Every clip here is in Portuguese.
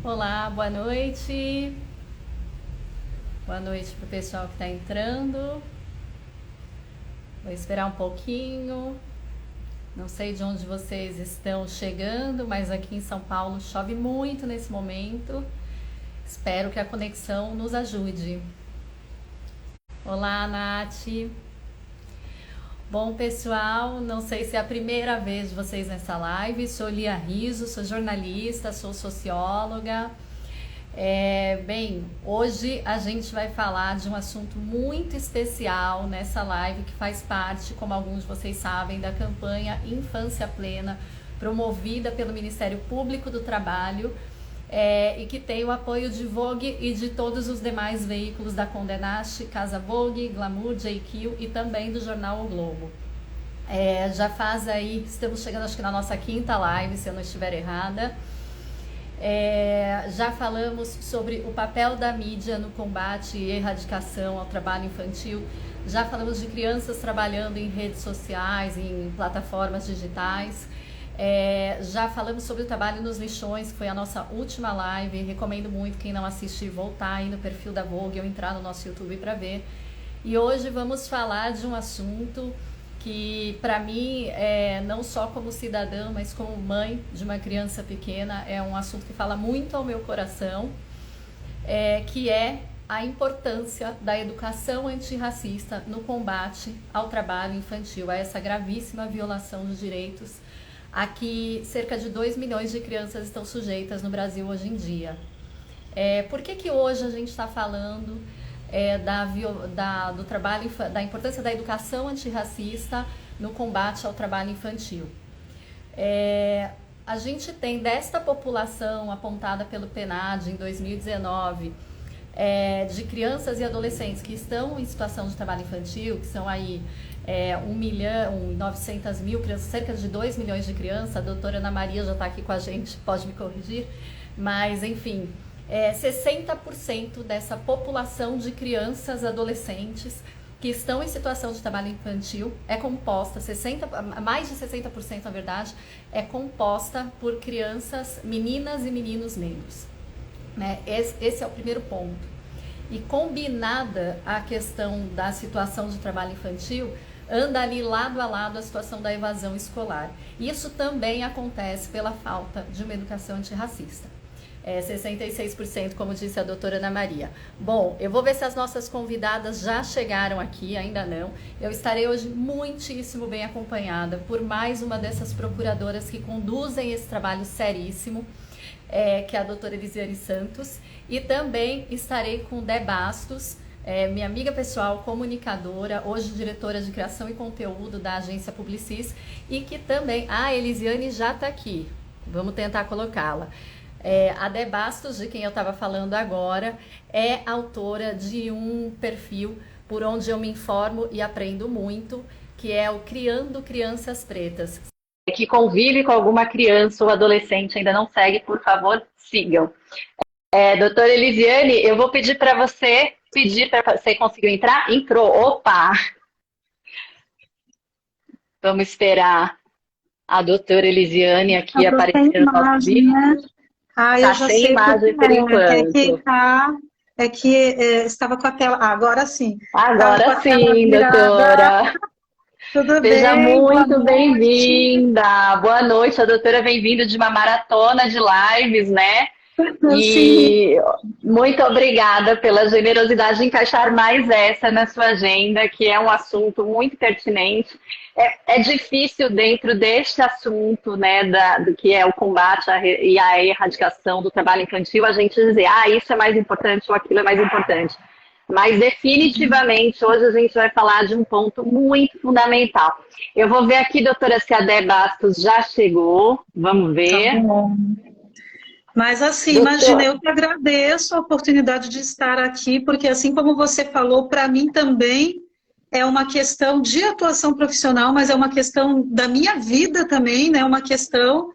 Olá, boa noite. Boa noite para o pessoal que está entrando. Vou esperar um pouquinho. Não sei de onde vocês estão chegando, mas aqui em São Paulo chove muito nesse momento. Espero que a conexão nos ajude. Olá, Nath. Bom, pessoal, não sei se é a primeira vez de vocês nessa live. Sou Lia Riso, sou jornalista, sou socióloga. Bem, hoje a gente vai falar de um assunto muito especial nessa live que faz parte, como alguns de vocês sabem, da campanha Infância Plena, promovida pelo Ministério Público do Trabalho e que tem o apoio de Vogue e de todos os demais veículos da Condé Nast, Casa Vogue, Glamour, JQ e também do jornal O Globo. Já faz aí, estamos chegando acho que na nossa quinta live, se eu não estiver errada. Já falamos sobre o papel da mídia no combate e erradicação ao trabalho infantil. Já falamos de crianças trabalhando em redes sociais, em plataformas digitais. Já falamos sobre o trabalho nos lixões, que foi a nossa última live. Recomendo muito quem não assistir voltar aí no perfil da Vogue ou entrar no nosso YouTube para ver. E hoje vamos falar de um assunto que para mim, não só como cidadã, mas como mãe de uma criança pequena, é um assunto que fala muito ao meu coração, que é a importância da educação antirracista no combate ao trabalho infantil, a essa gravíssima violação dos direitos a que cerca de 2 milhões de crianças estão sujeitas no Brasil hoje em dia. Por que hoje a gente está falando do trabalho, da importância da educação antirracista no combate ao trabalho infantil? A gente tem desta população apontada pelo PNAD em 2019, de crianças e adolescentes que estão em situação de trabalho infantil, que são aí 1.900.000 crianças, cerca de 2 milhões de crianças. A doutora Ana Maria já está aqui com a gente, pode me corrigir, mas enfim, 60% dessa população de crianças e adolescentes que estão em situação de trabalho infantil é composta, mais de 60% na verdade, é composta por crianças, meninas e meninos negros, né? Esse é o primeiro ponto. E combinada a questão da situação de trabalho infantil, anda ali lado a lado a situação da evasão escolar. Isso também acontece pela falta de uma educação antirracista. 66%, como disse a doutora Ana Maria. Bom, eu vou ver se as nossas convidadas já chegaram aqui, ainda não. Eu estarei hoje muitíssimo bem acompanhada por mais uma dessas procuradoras que conduzem esse trabalho seríssimo, que é a doutora Elisiane Santos, e também estarei com Dé Bastos, minha amiga pessoal, comunicadora, hoje diretora de criação e conteúdo da agência Publicis, e que também, a Elisiane já está aqui, vamos tentar colocá-la. A Dé Bastos, de quem eu estava falando agora, é autora de um perfil por onde eu me informo e aprendo muito, que é o Criando Crianças Pretas. Que convive com alguma criança ou adolescente, ainda não segue, por favor, sigam. Doutora Elisiane, eu vou pedir para você, você conseguiu entrar? Entrou, opa! Vamos esperar a doutora Elisiane aqui aparecer no nosso vídeo. Né? Eu já sem sei imagem por enquanto. Estava com a tela. Agora sim. Agora sim, doutora. Tudo Seja bem? muito bem-vinda. Boa noite, a doutora vem vindo de uma maratona de lives, né? E muito obrigada pela generosidade de encaixar mais essa na sua agenda, que é um assunto muito pertinente. É difícil dentro deste assunto, né, do que é o combate e a erradicação do trabalho infantil, a gente dizer, isso é mais importante ou aquilo é mais importante. Mas definitivamente hoje a gente vai falar de um ponto muito fundamental. Eu vou ver aqui, doutora, se a Dé Bastos já chegou. Vamos ver. Tá bom. Mas assim, imagina, eu que agradeço a oportunidade de estar aqui, porque assim como você falou, para mim também é uma questão de atuação profissional, mas é uma questão da minha vida também, né? Uma questão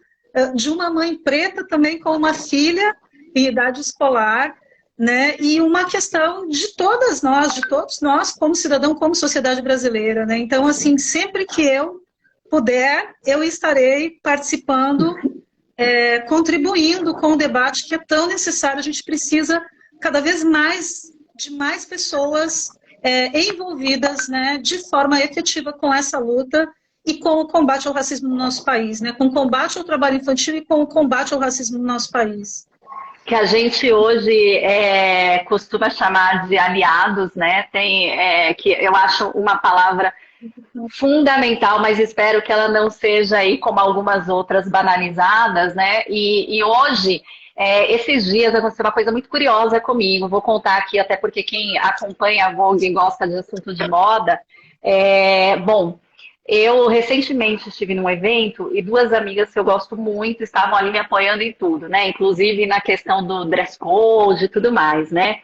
de uma mãe preta também com uma filha em idade escolar, né? E uma questão de todos nós, como cidadão, como sociedade brasileira, né? Então, assim, sempre que eu puder, eu estarei participando contribuindo com o debate que é tão necessário. A gente precisa cada vez mais de mais pessoas envolvidas, né, de forma efetiva com essa luta e com o combate ao racismo no nosso país, né, com o combate ao trabalho infantil e com o combate ao racismo no nosso país. Que a gente hoje costuma chamar de aliados, né? Que eu acho uma palavra fundamental, mas espero que ela não seja aí como algumas outras banalizadas, né? E hoje, esses dias aconteceu uma coisa muito curiosa comigo, vou contar aqui até porque quem acompanha a Vogue e gosta de assunto de moda, bom, eu recentemente estive num evento e duas amigas que eu gosto muito estavam ali me apoiando em tudo, né? Inclusive na questão do dress code e tudo mais, né?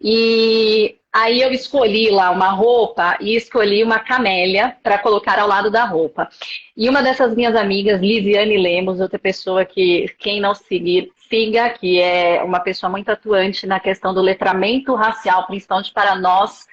E aí eu escolhi lá uma roupa e escolhi uma camélia para colocar ao lado da roupa. E uma dessas minhas amigas, Lisiane Lemos, outra pessoa que quem não seguir, siga, que é uma pessoa muito atuante na questão do letramento racial, principalmente para nós,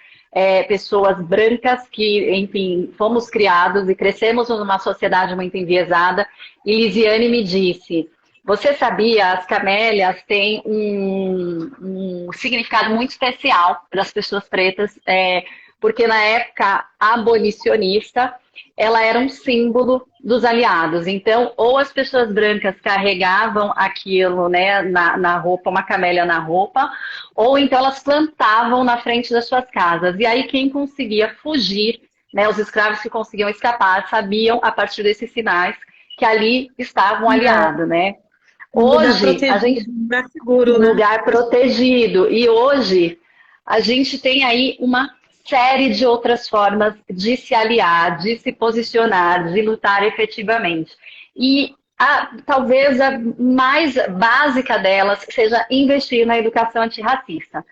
pessoas brancas que, enfim, fomos criados e crescemos numa sociedade muito enviesada. E Lisiane me disse: você sabia, as camélias têm um significado muito especial para as pessoas pretas, porque na época abolicionista, ela era um símbolo dos aliados. Então, ou as pessoas brancas carregavam aquilo, né, na roupa, uma camélia na roupa, ou então elas plantavam na frente das suas casas. E aí quem conseguia fugir, né, os escravos que conseguiam escapar, sabiam, a partir desses sinais, que ali estava um aliado, né? Hoje, a gente lugar seguro, um né? lugar protegido. E hoje a gente tem aí uma série de outras formas de se aliar, de se posicionar, de lutar efetivamente. E talvez a mais básica delas seja investir na educação antirracista.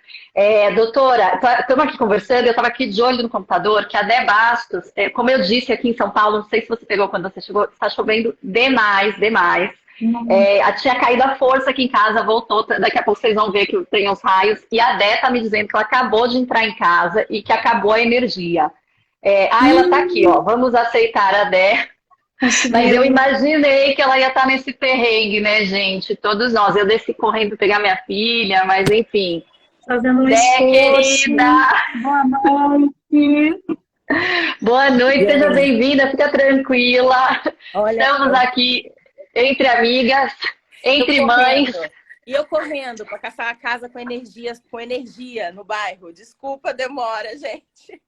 Doutora, estamos aqui conversando, eu estava aqui de olho no computador, que a Dé Bastos, como eu disse aqui em São Paulo, não sei se você pegou quando você chegou, está chovendo demais, demais. Tinha caído a força aqui em casa, voltou, daqui a pouco vocês vão ver que tem os raios, e a Dé tá me dizendo que ela acabou de entrar em casa e que acabou a energia. Ela tá aqui, ó, vamos aceitar a Dé. Mas eu imaginei que ela ia estar nesse perrengue, né, gente? Todos nós. Eu desci correndo pegar minha filha, mas enfim. Fazendo um Dé, esforço. querida! Boa noite! Boa noite, seja bem-vinda, fica tranquila. Olha, estamos aqui entre amigas, entre mães. E eu correndo para caçar a casa com energia no bairro. Desculpa a demora, gente.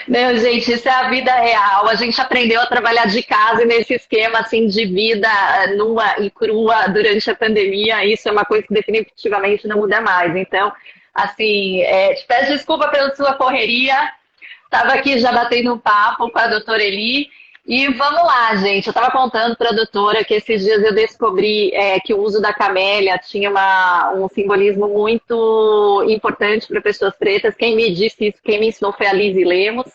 Não, gente, isso é a vida real. A gente aprendeu a trabalhar de casa e nesse esquema assim de vida nua e crua durante a pandemia. Isso é uma coisa que definitivamente não muda mais. Então, assim, te peço desculpa pela sua correria. Estava aqui já batendo um papo com a doutora Eli. E vamos lá, gente. Eu estava contando para a doutora que esses dias eu descobri que o uso da camélia tinha um simbolismo muito importante para pessoas pretas. Quem me disse isso, quem me ensinou foi a Lise Lemos.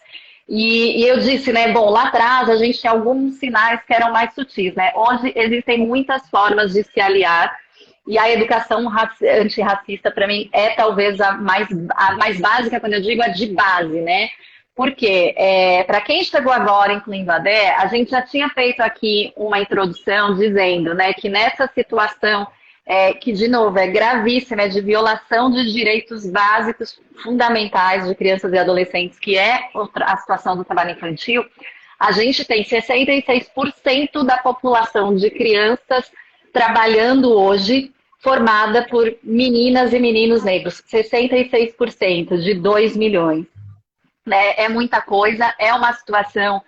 E eu disse, né, bom, lá atrás a gente tinha alguns sinais que eram mais sutis, né? Hoje existem muitas formas de se aliar. E a educação antirracista, para mim, é talvez a mais básica, quando eu digo a de base, né? Porque, para quem chegou agora, incluindo a Dé, a gente já tinha feito aqui uma introdução dizendo, né, que nessa situação, que de novo é gravíssima, é de violação de direitos básicos fundamentais de crianças e adolescentes, que é a situação do trabalho infantil, a gente tem 66% da população de crianças trabalhando hoje formada por meninas e meninos negros, 66% de 2 milhões. É muita coisa, é uma situação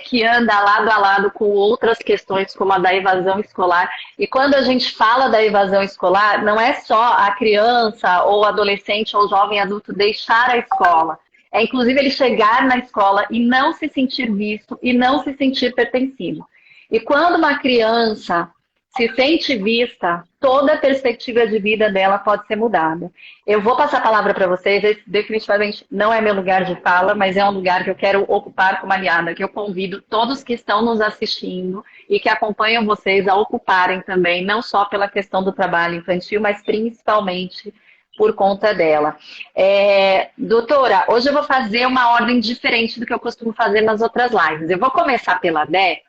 que anda lado a lado com outras questões, como a da evasão escolar. E quando a gente fala da evasão escolar, não é só a criança, ou adolescente, ou jovem adulto deixar a escola. É inclusive ele chegar na escola e não se sentir visto e não se sentir pertencido. E quando uma criança se sente vista, toda a perspectiva de vida dela pode ser mudada. Eu vou passar a palavra para vocês, esse definitivamente não é meu lugar de fala, mas é um lugar que eu quero ocupar como aliada, que eu convido todos que estão nos assistindo e que acompanham vocês a ocuparem também, não só pela questão do trabalho infantil, mas principalmente por conta dela. Doutora, hoje eu vou fazer uma ordem diferente do que eu costumo fazer nas outras lives. Eu vou começar pela Dé,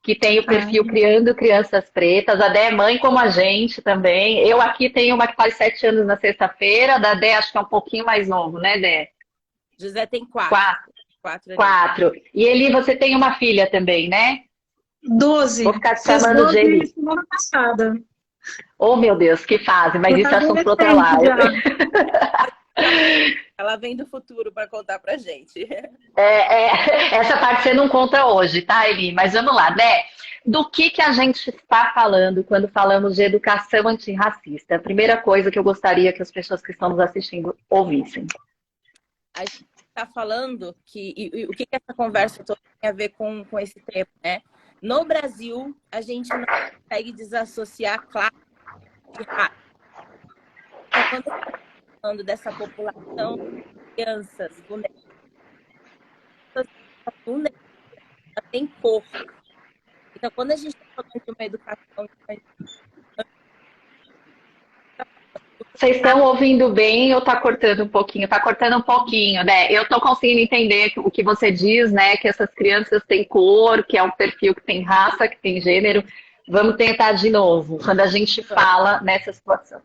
que tem o perfil Criando Crianças Pretas. A Dé é mãe como a gente também. Eu aqui tenho uma que faz 7 anos na sexta-feira, da Dé acho que é um pouquinho mais novo, né, Dé? José tem 4. 4. 4. E Eli, você tem uma filha também, né? 12. Vou ficar te Fez chamando de 12 Eli. semana passada. Oh, meu Deus, que fase, mas Já isso é tá assunto para outra adolescente live. Ela vem do futuro para contar pra gente. Essa parte você não conta hoje, tá, Eli? Mas vamos lá, né? Do que a gente está falando quando falamos de educação antirracista? A primeira coisa que eu gostaria que as pessoas que estão nos assistindo ouvissem. A gente está falando o que essa conversa toda tem a ver com esse tema, né? No Brasil, a gente não consegue desassociar classe de raça. Então, quando estamos falando dessa população de crianças vulneráveis, ela tem cor. Então, quando a gente está falando de uma educação... Vocês estão ouvindo bem ou tá cortando um pouquinho? Tá cortando um pouquinho, né? Eu tô conseguindo entender o que você diz, né? Que essas crianças têm cor, que é um perfil que tem raça, que tem gênero. Vamos tentar de novo, quando a gente fala nessa situação.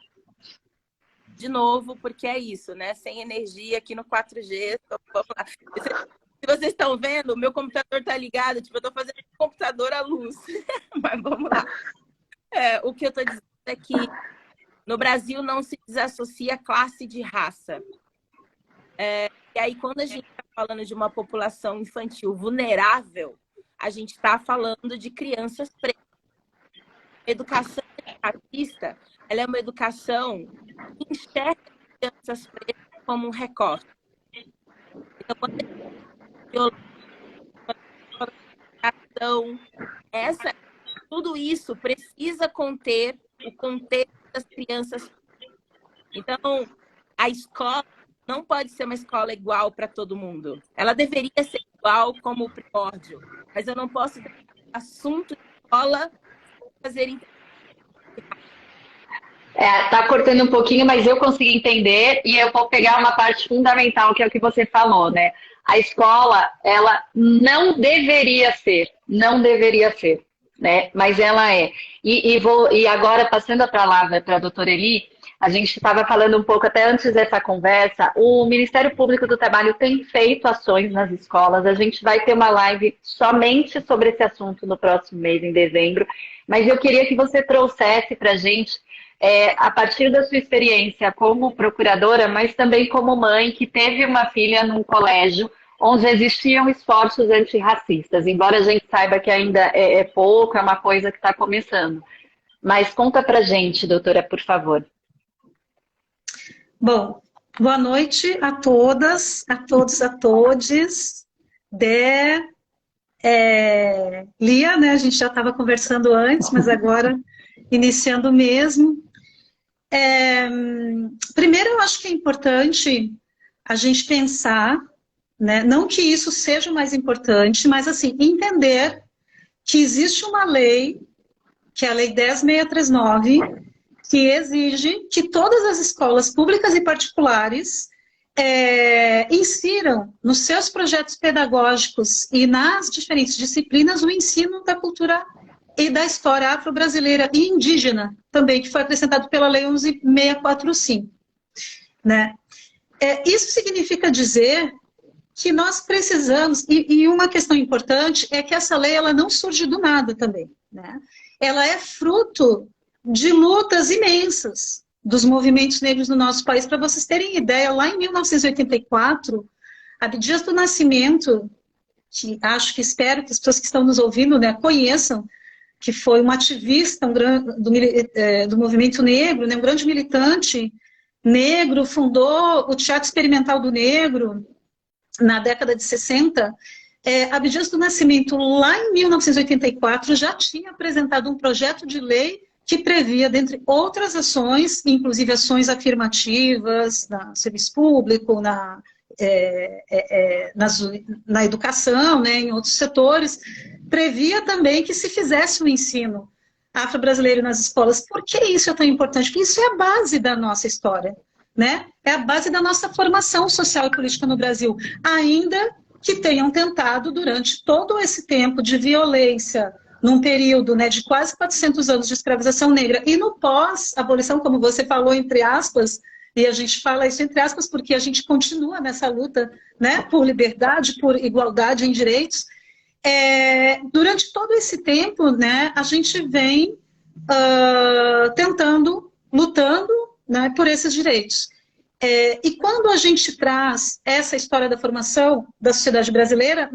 De novo, porque é isso, né? Sem energia aqui no 4G. Vamos lá. Se vocês estão vendo, o meu computador tá ligado, tipo, eu tô fazendo o computador à luz. Mas vamos lá. O que eu tô dizendo é que no Brasil não se desassocia classe de raça. E aí, quando a gente está falando de uma população infantil vulnerável, a gente está falando de crianças pretas. A educação racista, ela é uma educação que enxerga crianças pretas como um recorte. Então, quando a gente tudo isso precisa conter o contexto das crianças. Então, a escola não pode ser uma escola igual para todo mundo. Ela deveria ser igual como o primórdio, mas eu não posso ter assunto de escola fazer. Tá cortando um pouquinho, mas eu consegui entender e eu vou pegar uma parte fundamental, que é o que você falou, né? A escola, ela não deveria ser, né? Mas ela é. E agora, passando a palavra para a doutora Eli, a gente estava falando um pouco, até antes dessa conversa, o Ministério Público do Trabalho tem feito ações nas escolas, a gente vai ter uma live somente sobre esse assunto no próximo mês, em dezembro, mas eu queria que você trouxesse para a gente, a partir da sua experiência como procuradora, mas também como mãe que teve uma filha num colégio onde existiam esforços antirracistas, embora a gente saiba que ainda é pouco, é uma coisa que está começando. Mas conta pra gente, doutora, por favor. Bom, boa noite a todas, a todos, a todes. Lia, né? A gente já estava conversando antes, mas agora iniciando mesmo. Primeiro, eu acho que é importante a gente pensar, né? Não que isso seja o mais importante, mas assim, entender que existe uma lei, que é a Lei 10.639, que exige que todas as escolas públicas e particulares insiram nos seus projetos pedagógicos e nas diferentes disciplinas o ensino da cultura e da história afro-brasileira e indígena também, que foi acrescentado pela Lei 11.645. Né? Isso significa dizer que nós precisamos, e uma questão importante é que essa lei ela não surge do nada também. Né? Ela é fruto de lutas imensas dos movimentos negros no nosso país. Para vocês terem ideia, lá em 1984, Abdias do Nascimento, que espero que as pessoas que estão nos ouvindo, né, conheçam, que foi um ativista do movimento negro, né, um grande militante negro, fundou o Teatro Experimental do Negro na década de 60. Abdias do Nascimento, lá em 1984, já tinha apresentado um projeto de lei que previa, dentre outras ações, inclusive ações afirmativas no serviço público, na educação, né, em outros setores, previa também que se fizesse o ensino afro-brasileiro nas escolas. Por que isso é tão importante? Porque isso é a base da nossa história, né? É a base da nossa formação social e política no Brasil, ainda que tenham tentado, durante todo esse tempo de violência num período, né, de quase 400 anos de escravização negra, e no pós-abolição, como você falou, entre aspas, e a gente fala isso entre aspas porque a gente continua nessa luta, né, por liberdade, por igualdade em direitos. Durante todo esse tempo, né, a gente vem tentando, lutando, né, por esses direitos. E quando a gente traz essa história da formação da sociedade brasileira,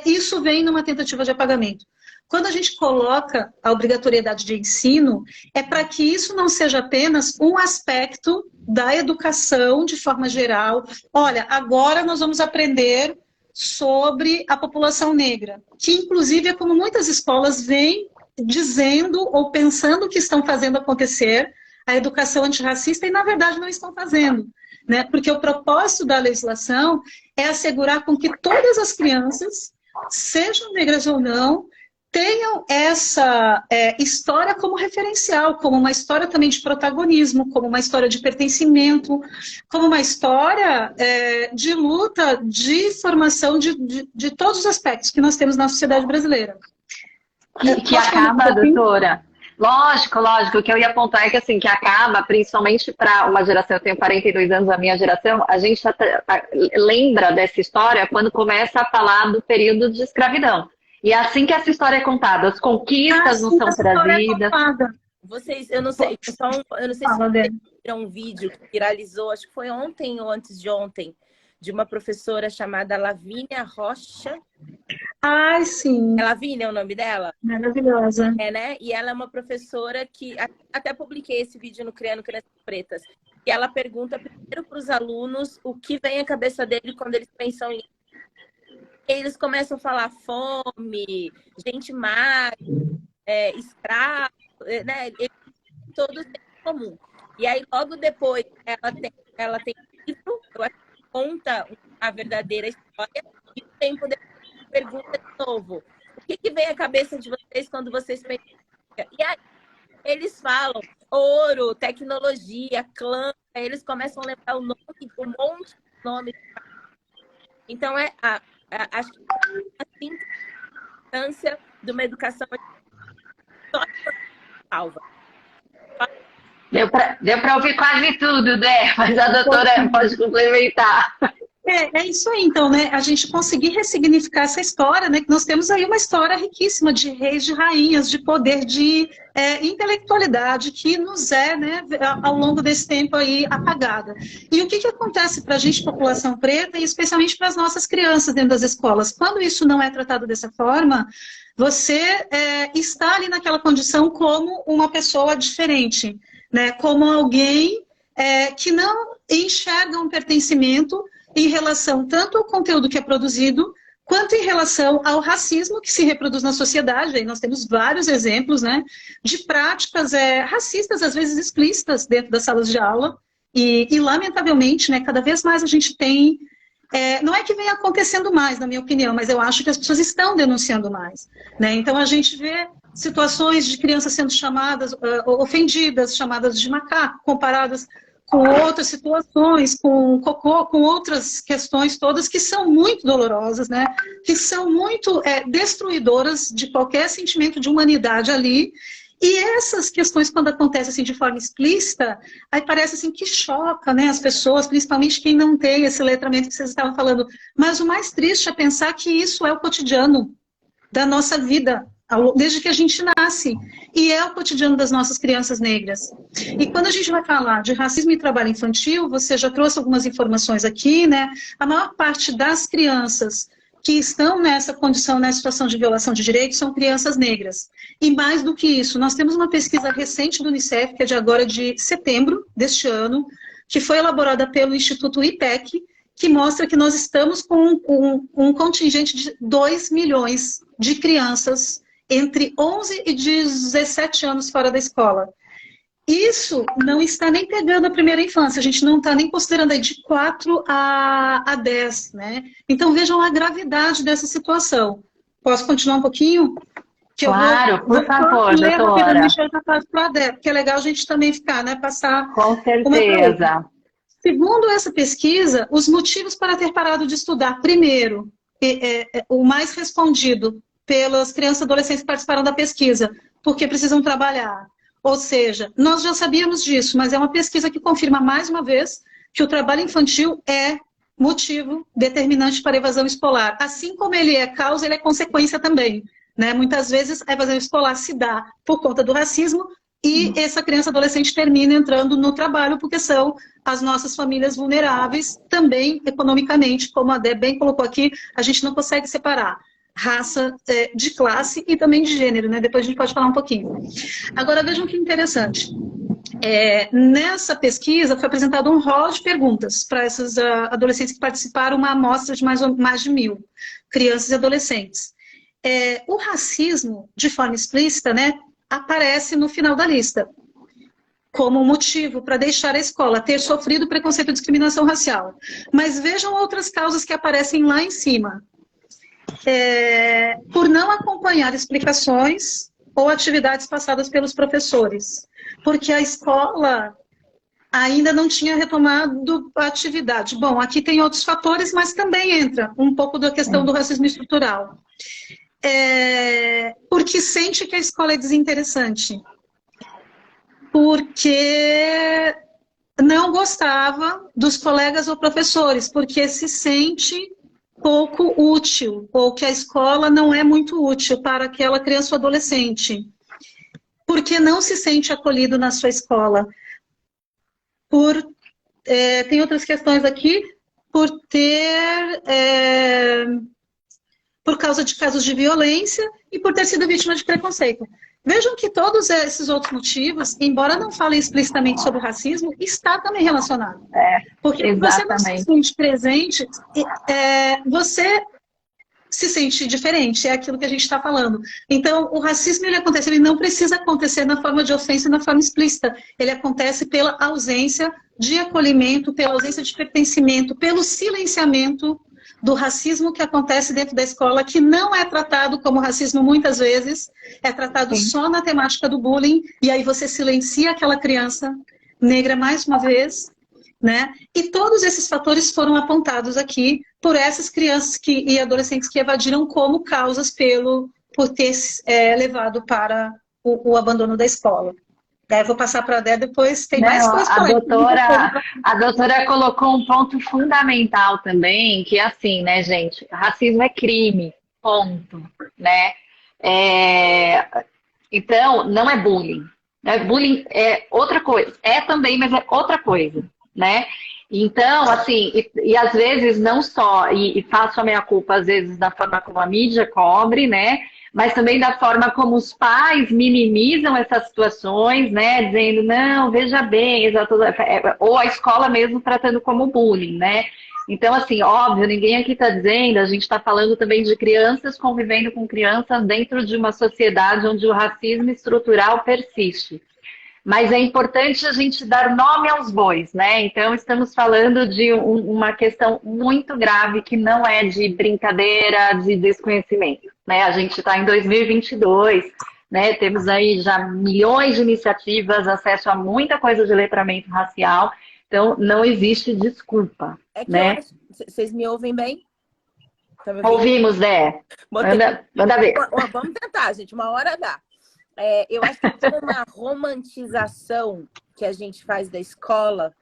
isso vem numa tentativa de apagamento. Quando a gente coloca a obrigatoriedade de ensino, é para que isso não seja apenas um aspecto da educação de forma geral. Olha, agora nós vamos aprender sobre a população negra, que inclusive é como muitas escolas vêm dizendo ou pensando que estão fazendo acontecer a educação antirracista e na verdade não estão fazendo, né? Porque o propósito da legislação é assegurar com que todas as crianças, sejam negras ou não, tenham essa história como referencial, como uma história também de protagonismo, como uma história de pertencimento, como uma história de luta, de formação de todos os aspectos que nós temos na sociedade brasileira. Que acaba, doutora. Lógico, o que eu ia apontar é que assim, que acaba, principalmente para uma geração, eu tenho 42 anos, a minha geração, a gente lembra dessa história quando começa a falar do período de escravidão. E é assim que essa história é contada, as conquistas não são trazidas. Vocês, eu não sei se vocês viram um vídeo que viralizou, acho que foi ontem ou antes de ontem, de uma professora chamada Lavínia Rocha. Ai, sim. É Lavínia é o nome dela? Maravilhosa. Né? E ela é uma professora que, até publiquei esse vídeo no Criando Crianças Pretas, e ela pergunta primeiro para os alunos o que vem à cabeça dele quando eles pensam em... Eles começam a falar fome, gente magra, escravo, né? Todos têm em comum. E aí, logo depois, ela tem um livro, eu acho que conta a verdadeira história, e o tempo depois pergunta de novo, o que vem à cabeça de vocês quando vocês pensam? E aí, eles falam ouro, tecnologia, clã, aí eles começam a lembrar um monte de nomes. Então, acho que a importância de uma educação salva. Deu para ouvir quase tudo, né? Mas a doutora pode complementar. É isso aí, então, né? A gente conseguir ressignificar essa história, né? Que nós temos aí uma história riquíssima de reis, de rainhas, de poder, de intelectualidade que nos né, ao longo desse tempo aí apagada. E o que acontece para a gente, população preta, e especialmente para as nossas crianças dentro das escolas? Quando isso não é tratado dessa forma, você está ali naquela condição como uma pessoa diferente, né? Como alguém que não enxerga um pertencimento em relação tanto ao conteúdo que é produzido, quanto em relação ao racismo que se reproduz na sociedade. Aí nós temos vários exemplos, né, de práticas racistas, às vezes explícitas, dentro das salas de aula. E lamentavelmente, né, cada vez mais a gente tem... não é que venha acontecendo mais, na minha opinião, mas eu acho que as pessoas estão denunciando mais, né? Então a gente vê situações de crianças sendo chamadas, ofendidas, chamadas de macaco, comparadas com outras situações, com cocô, com outras questões todas que são muito dolorosas, né? Que são muito destruidoras de qualquer sentimento de humanidade ali. E essas questões, quando acontecem assim, de forma explícita, aí parece assim, que choca, né, as pessoas, principalmente quem não tem esse letramento que vocês estavam falando. Mas o mais triste é pensar que isso é o cotidiano da nossa vida, desde que a gente nasce, e é o cotidiano das nossas crianças negras. E quando a gente vai falar de racismo e trabalho infantil, você já trouxe algumas informações aqui, né? A maior parte das crianças que estão nessa condição, nessa situação de violação de direitos, são crianças negras. E mais do que isso, nós temos uma pesquisa recente do Unicef, que é de agora de setembro deste ano, que foi elaborada pelo Instituto IPEC, que mostra que nós estamos com um contingente de 2 milhões de crianças entre 11 e 17 anos fora da escola. Isso não está nem pegando a primeira infância, a gente não está nem considerando aí de 4 a 10, né? Então vejam a gravidade dessa situação. Posso continuar um pouquinho? Claro, por favor, doutora. Porque é legal a gente também ficar, né? Passar. Com certeza. Segundo essa pesquisa, os motivos para ter parado de estudar, primeiro, o mais respondido pelas crianças e adolescentes que participaram da pesquisa, porque precisam trabalhar. Ou seja, nós já sabíamos disso, mas é uma pesquisa que confirma mais uma vez que o trabalho infantil é motivo determinante para a evasão escolar. Assim como ele é causa, ele é consequência também, né? Muitas vezes a evasão escolar se dá por conta do racismo e essa criança e adolescente termina entrando no trabalho porque são as nossas famílias vulneráveis, também economicamente, como a Dé bem colocou aqui, a gente não consegue separar raça, de classe e também de gênero, né? Depois a gente pode falar um pouquinho. Agora vejam que interessante. Nessa pesquisa foi apresentado um rol de perguntas para esses adolescentes que participaram, uma amostra de mais de 1.000 crianças e adolescentes. O racismo, de forma explícita, né, aparece no final da lista, como motivo para deixar a escola ter sofrido preconceito e discriminação racial. Mas vejam outras causas que aparecem lá em cima. Por não acompanhar explicações ou atividades passadas pelos professores, porque a escola ainda não tinha retomado a atividade. Bom, aqui tem outros fatores, mas também entra um pouco da questão do racismo estrutural. Porque sente que a escola é desinteressante, porque não gostava dos colegas ou professores, porque se sente pouco útil, ou que a escola não é muito útil para aquela criança ou adolescente, porque não se sente acolhido na sua escola. Tem outras questões aqui, por causa de casos de violência e por ter sido vítima de preconceito. Vejam que todos esses outros motivos, embora não falem explicitamente sobre o racismo, está também relacionado. Porque você não se sente presente, você se sente diferente, é aquilo que a gente está falando. Então, o racismo, ele não precisa acontecer na forma de ofensa e na forma explícita. Ele acontece pela ausência de acolhimento, pela ausência de pertencimento, pelo silenciamento do racismo que acontece dentro da escola, que não é tratado como racismo muitas vezes, é tratado só na temática do bullying, e aí você silencia aquela criança negra mais uma vez, né? E todos esses fatores foram apontados aqui por essas crianças e adolescentes que evadiram como causas por ter levado para o abandono da escola. Eu vou passar para a Dé, depois tem mais coisas para a doutora colocou um ponto fundamental também, que é assim, né, gente? Racismo é crime, ponto, né? Então, não é bullying. Né? Bullying é outra coisa. É também, mas é outra coisa, né? Então, assim, e às vezes não só, e faço a minha culpa, às vezes, da forma como a mídia cobre, né? Mas também da forma como os pais minimizam essas situações, né? Dizendo, não, veja bem, ou a escola mesmo tratando como bullying, né? Então, assim, óbvio, ninguém aqui está dizendo, a gente está falando também de crianças convivendo com crianças dentro de uma sociedade onde o racismo estrutural persiste. Mas é importante a gente dar nome aos bois, né? Então, estamos falando de uma questão muito grave que não é de brincadeira, de desconhecimento, né? A gente está em 2022, né? Temos aí já milhões de iniciativas, acesso a muita coisa de letramento racial, então não existe desculpa, né? Vocês me ouvem bem? Tá me ouvimos, Dé. Manda ver. Vamos tentar, gente, uma hora dá. Eu acho que tem uma romantização que a gente faz da escola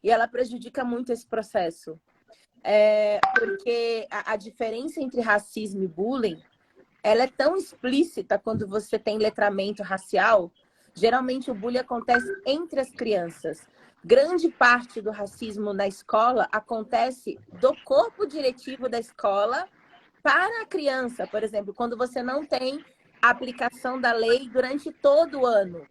e ela prejudica muito esse processo. Porque a diferença entre racismo e bullying, ela é tão explícita quando você tem letramento racial. Geralmente o bullying acontece entre as crianças. Grande parte do racismo na escola acontece do corpo diretivo da escola para a criança. Por exemplo, quando você não tem a aplicação da lei durante todo o ano,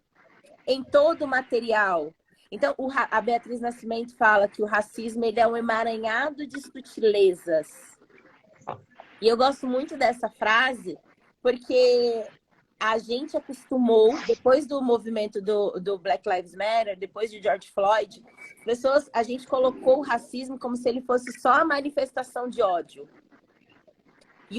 em todo o material. Então, a Beatriz Nascimento fala que o racismo ele é um emaranhado de sutilezas. E eu gosto muito dessa frase, porque a gente acostumou, depois do movimento do Black Lives Matter, depois de George Floyd, a gente colocou o racismo como se ele fosse só a manifestação de ódio.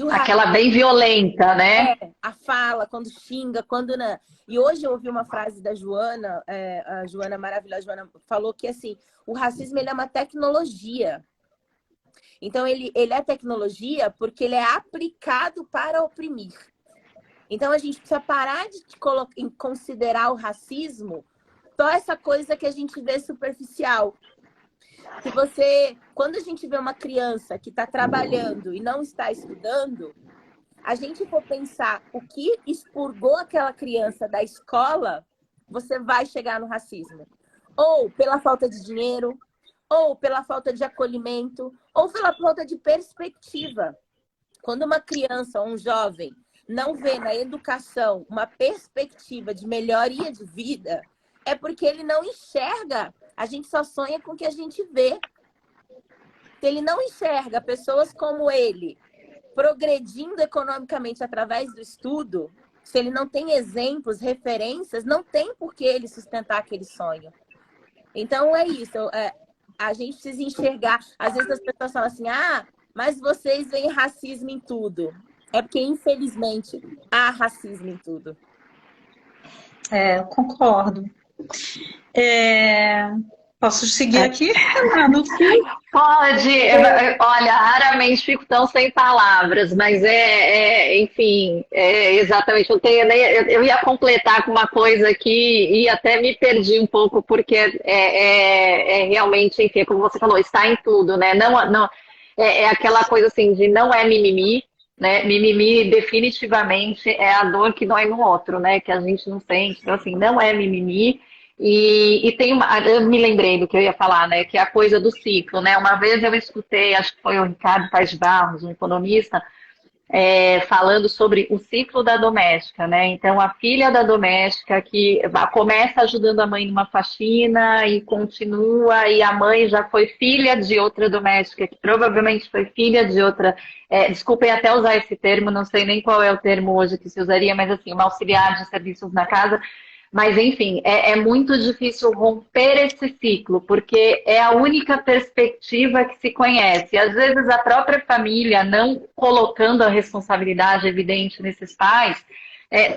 Aquela bem violenta, né? A fala, quando xinga, quando não. E hoje eu ouvi uma frase da Joana, a Joana maravilhosa, Joana falou que assim, o racismo ele é uma tecnologia. Então ele é tecnologia porque ele é aplicado para oprimir. Então a gente precisa parar de considerar o racismo só essa coisa que a gente vê superficial. Quando a gente vê uma criança que está trabalhando e não está estudando, a gente for pensar o que expurgou aquela criança da escola, você vai chegar no racismo. Ou pela falta de dinheiro, ou pela falta de acolhimento, ou pela falta de perspectiva. Quando uma criança ou um jovem não vê na educação uma perspectiva de melhoria de vida, é porque ele não enxerga. A gente só sonha com o que a gente vê. Se ele não enxerga pessoas como ele progredindo economicamente através do estudo, se ele não tem exemplos, referências, não tem por que ele sustentar aquele sonho. Então é isso. A gente precisa enxergar. Às vezes as pessoas falam assim, mas vocês veem racismo em tudo. É porque, infelizmente, há racismo em tudo. Eu concordo. Posso seguir aqui? No fim? Pode. Olha, raramente fico tão sem palavras, mas enfim, exatamente. Eu ia completar com uma coisa aqui e até me perdi um pouco, porque realmente, enfim, como você falou, está em tudo, né? Não, é aquela coisa assim de não é mimimi, né? Mimimi definitivamente é a dor que dói no outro, né? Que a gente não sente. Então, assim, não é mimimi. E tem eu me lembrei do que eu ia falar, né? Que é a coisa do ciclo, né? Uma vez eu escutei, acho que foi o Ricardo Paes de Barros, um economista, falando sobre o ciclo da doméstica, né? Então, a filha da doméstica que começa ajudando a mãe numa faxina e continua, e a mãe já foi filha de outra doméstica, que provavelmente foi filha de outra... desculpem até usar esse termo, não sei nem qual é o termo hoje que se usaria, mas assim, uma auxiliar de serviços na casa. Mas, enfim, é muito difícil romper esse ciclo, porque é a única perspectiva que se conhece. E, às vezes, a própria família, não colocando a responsabilidade evidente nesses pais,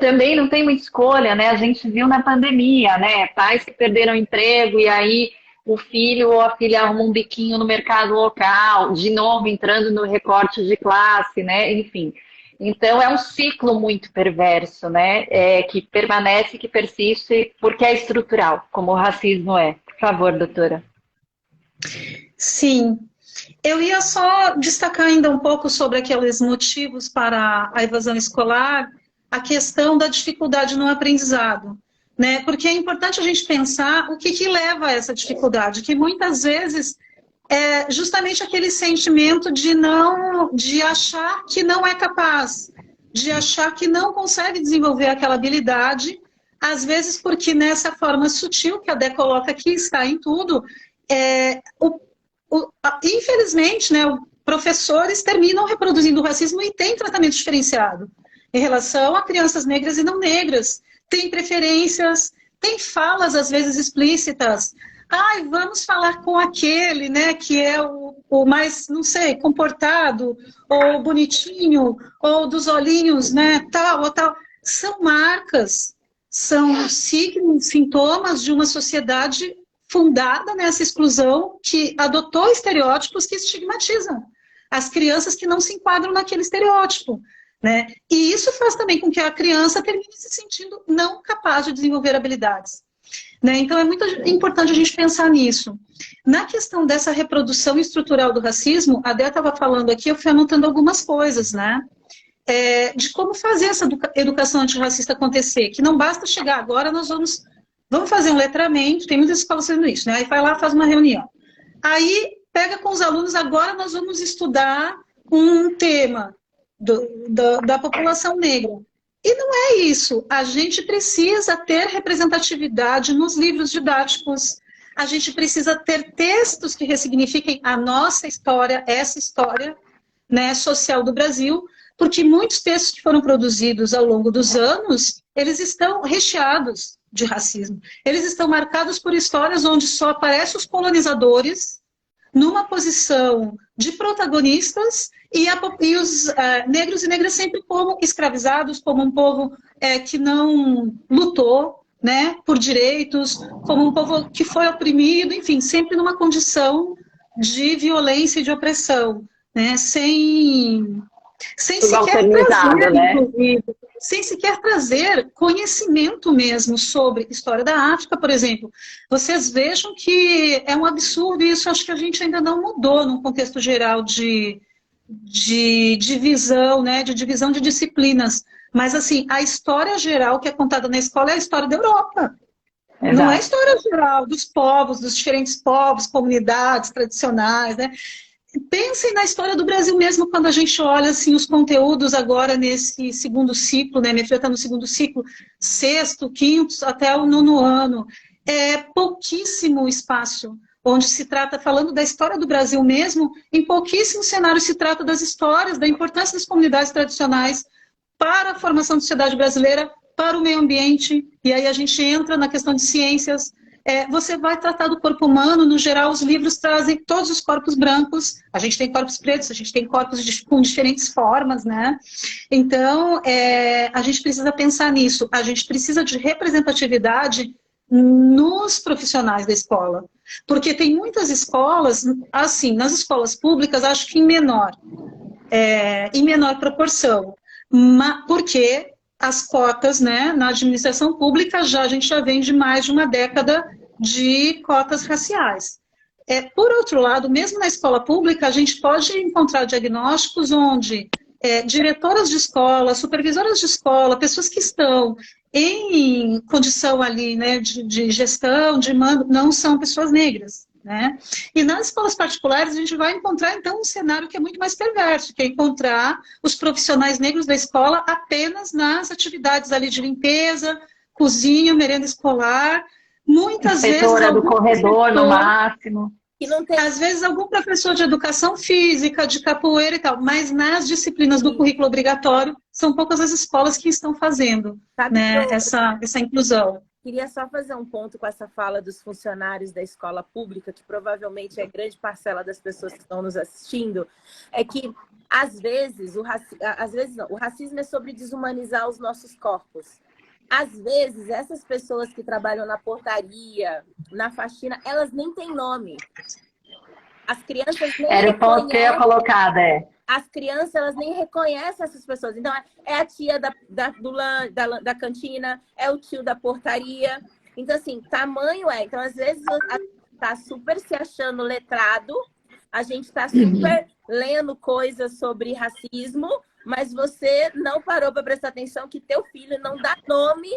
também não tem muita escolha, né? A gente viu na pandemia, né? Pais que perderam emprego e aí o filho ou a filha arruma um biquinho no mercado local, de novo entrando no recorte de classe, né? Enfim... Então, é um ciclo muito perverso, né? Que permanece, que persiste, porque é estrutural, como o racismo é. Por favor, doutora. Sim. Eu ia só destacar ainda um pouco sobre aqueles motivos para a evasão escolar, a questão da dificuldade no aprendizado, né? Porque é importante a gente pensar o que leva a essa dificuldade, que muitas vezes... é justamente aquele sentimento de achar que não é capaz, de achar que não consegue desenvolver aquela habilidade, às vezes porque nessa forma sutil que a Dé coloca aqui, está em tudo, infelizmente, né, professores terminam reproduzindo o racismo e têm tratamento diferenciado em relação a crianças negras e não negras, tem preferências, tem falas às vezes explícitas. Vamos falar com aquele, né, que é o mais, não sei, comportado, ou bonitinho, ou dos olhinhos, né, tal ou tal. São marcas, são signos, sintomas de uma sociedade fundada nessa exclusão que adotou estereótipos que estigmatizam as crianças que não se enquadram naquele estereótipo, né? E isso faz também com que a criança termine se sentindo não capaz de desenvolver habilidades. Né? Então, é muito importante a gente pensar nisso. Na questão dessa reprodução estrutural do racismo, a Dé estava falando aqui, eu fui anotando algumas coisas, né? De como fazer essa educação antirracista acontecer, que não basta chegar agora, nós vamos fazer um letramento, tem muitas escolas fazendo isso, né? Aí vai lá, faz uma reunião. Aí, pega com os alunos, agora nós vamos estudar um tema da população negra. E não é isso. A gente precisa ter representatividade nos livros didáticos. A gente precisa ter textos que ressignifiquem a nossa história, essa história, né, social do Brasil, porque muitos textos que foram produzidos ao longo dos anos, eles estão recheados de racismo. Eles estão marcados por histórias onde só aparecem os colonizadores numa posição de protagonistas e os negros e negras sempre como escravizados, como um povo que não lutou, né, por direitos, como um povo que foi oprimido, enfim, sempre numa condição de violência e de opressão, né, sem sequer prazer, né? inclusive. sem sequer trazer conhecimento mesmo sobre história da África, por exemplo. Vocês vejam que é um absurdo isso, acho que a gente ainda não mudou num contexto geral de divisão, né, de divisão de disciplinas. Mas, assim, a história geral que é contada na escola é a história da Europa. Exato. Não é a história geral dos povos, dos diferentes povos, comunidades tradicionais, né? Pensem na história do Brasil mesmo, quando a gente olha assim, os conteúdos agora nesse segundo ciclo, né? Minha filha está no segundo ciclo, sexto, quinto, até o nono ano. É pouquíssimo espaço onde se trata, falando da história do Brasil mesmo, em pouquíssimos cenários se trata das histórias, da importância das comunidades tradicionais para a formação da sociedade brasileira, para o meio ambiente, e aí a gente entra na questão de ciências. Você vai tratar do corpo humano, no geral, os livros trazem todos os corpos brancos, a gente tem corpos pretos, a gente tem corpos com diferentes formas, né? Então, a gente precisa pensar nisso, a gente precisa de representatividade nos profissionais da escola, porque tem muitas escolas, assim, nas escolas públicas, acho que em menor proporção, porque as cotas, né, na administração pública a gente já vem de mais de uma década de cotas raciais. Por outro lado, mesmo na escola pública, a gente pode encontrar diagnósticos onde diretoras de escola, supervisoras de escola, pessoas que estão em condição ali, né, de gestão, de mando, não são pessoas negras. Né? E nas escolas particulares a gente vai encontrar então um cenário que é muito mais perverso, que é encontrar os profissionais negros da escola apenas nas atividades ali de limpeza, cozinha, merenda escolar, muitas inspetora vezes... do corredor no máximo. E não tem... Às vezes algum professor de educação física, de capoeira e tal, mas nas disciplinas do currículo obrigatório, são poucas as escolas que estão fazendo, né, essa inclusão. Queria só fazer um ponto com essa fala dos funcionários da escola pública, que provavelmente é grande parcela das pessoas que estão nos assistindo, é que, às vezes, o racismo é sobre desumanizar os nossos corpos. Às vezes, essas pessoas que trabalham na portaria, na faxina, elas nem têm nome. As crianças nem Era o ponto que eu ia colocar, né? As crianças, elas nem reconhecem essas pessoas. Então, é a tia da cantina, é o tio da portaria. Então, assim, tamanho é. Então, às vezes, a gente tá super se achando letrado, a gente tá super lendo coisas sobre racismo, mas você não parou para prestar atenção que teu filho não dá nome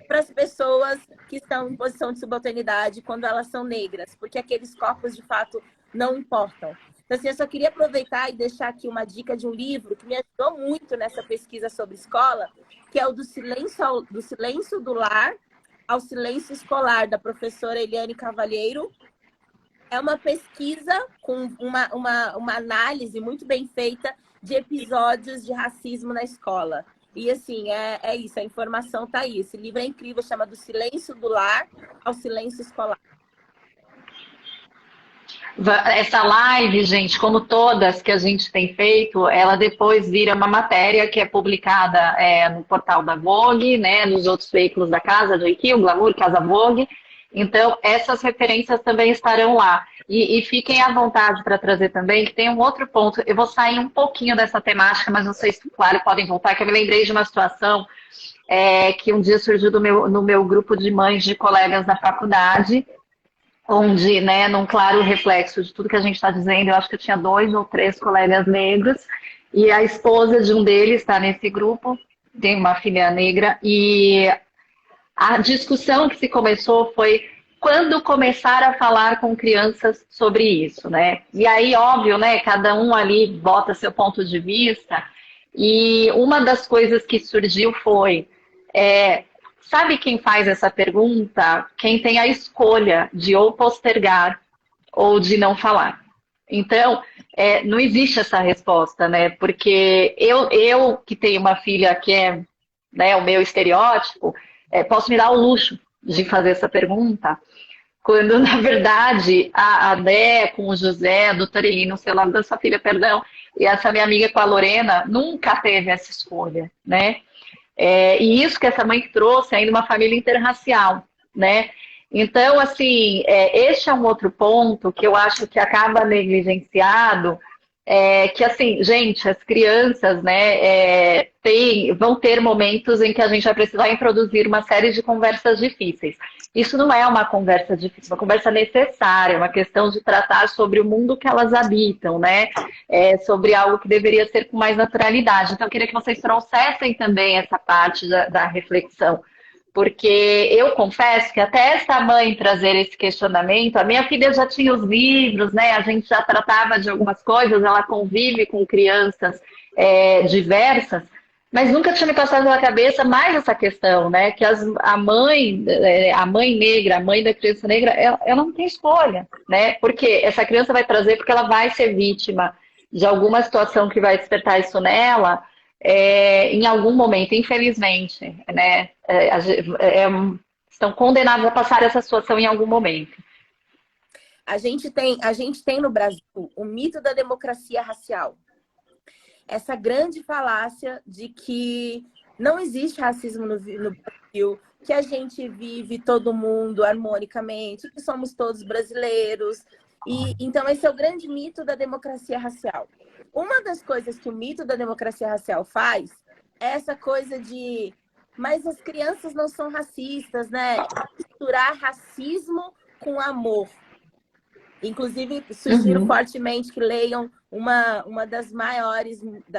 para as pessoas que estão em posição de subalternidade quando elas são negras, porque aqueles corpos, de fato, não importam. Então, assim, eu só queria aproveitar e deixar aqui uma dica de um livro que me ajudou muito nessa pesquisa sobre escola, que é o do silêncio do lar ao silêncio escolar, da professora Eliane Cavalheiro. É uma pesquisa com uma análise muito bem feita de episódios de racismo na escola. E, assim, é isso, a informação está aí. Esse livro é incrível, chama Do Silêncio do Lar ao Silêncio Escolar. Essa live, gente, como todas que a gente tem feito, ela depois vira uma matéria que é publicada no portal da Vogue, né, nos outros veículos da casa, do IQ, o Glamour, Casa Vogue. Então, essas referências também estarão lá. E fiquem à vontade para trazer também, que tem um outro ponto. Eu vou sair um pouquinho dessa temática, mas vocês, claro, podem voltar, que eu me lembrei de uma situação que um dia surgiu no meu grupo de mães de colegas da faculdade, onde, né, num claro reflexo de tudo que a gente está dizendo, eu acho que eu tinha 2 ou 3 colegas negros, e a esposa de um deles está nesse grupo, tem uma filha negra, e a discussão que se começou foi quando começar a falar com crianças sobre isso, né? E aí, óbvio, né, cada um ali bota seu ponto de vista, e uma das coisas que surgiu foi... sabe quem faz essa pergunta? Quem tem a escolha de ou postergar ou de não falar. Então, não existe essa resposta, né? Porque eu que tenho uma filha que é, né, o meu estereótipo, posso me dar o luxo de fazer essa pergunta, quando, na verdade, a Dé com o José, a doutora Eli, não sei o nome da sua filha, perdão, e essa minha amiga com a Lorena, nunca teve essa escolha, né? E isso que essa mãe trouxe ainda uma família interracial, né? Então, assim, este é um outro ponto que eu acho que acaba negligenciado que assim, gente, as crianças, né, vão ter momentos em que a gente vai precisar introduzir uma série de conversas difíceis. Isso não é uma conversa difícil, uma conversa necessária, uma questão de tratar sobre o mundo que elas habitam, né? Sobre algo que deveria ser com mais naturalidade. Então, eu queria que vocês trouxessem também essa parte da reflexão. Porque eu confesso que até essa mãe trazer esse questionamento, a minha filha já tinha os livros, né? A gente já tratava de algumas coisas, ela convive com crianças diversas, mas nunca tinha me passado pela cabeça mais essa questão, né? Que a mãe negra, a mãe da criança negra, ela não tem escolha, né? Porque essa criança vai trazer, porque ela vai ser vítima de alguma situação que vai despertar isso nela. Em algum momento, infelizmente, né, estão condenados a passar essa situação em algum momento. A gente tem no Brasil o mito da democracia racial. Essa grande falácia de que não existe racismo no Brasil, que a gente vive todo mundo harmonicamente, que somos todos brasileiros. E então esse é o grande mito da democracia racial. Uma das coisas que o mito da democracia racial faz é essa coisa de mas as crianças não são racistas, né? Misturar racismo com amor. Inclusive, sugiro fortemente que leiam uma das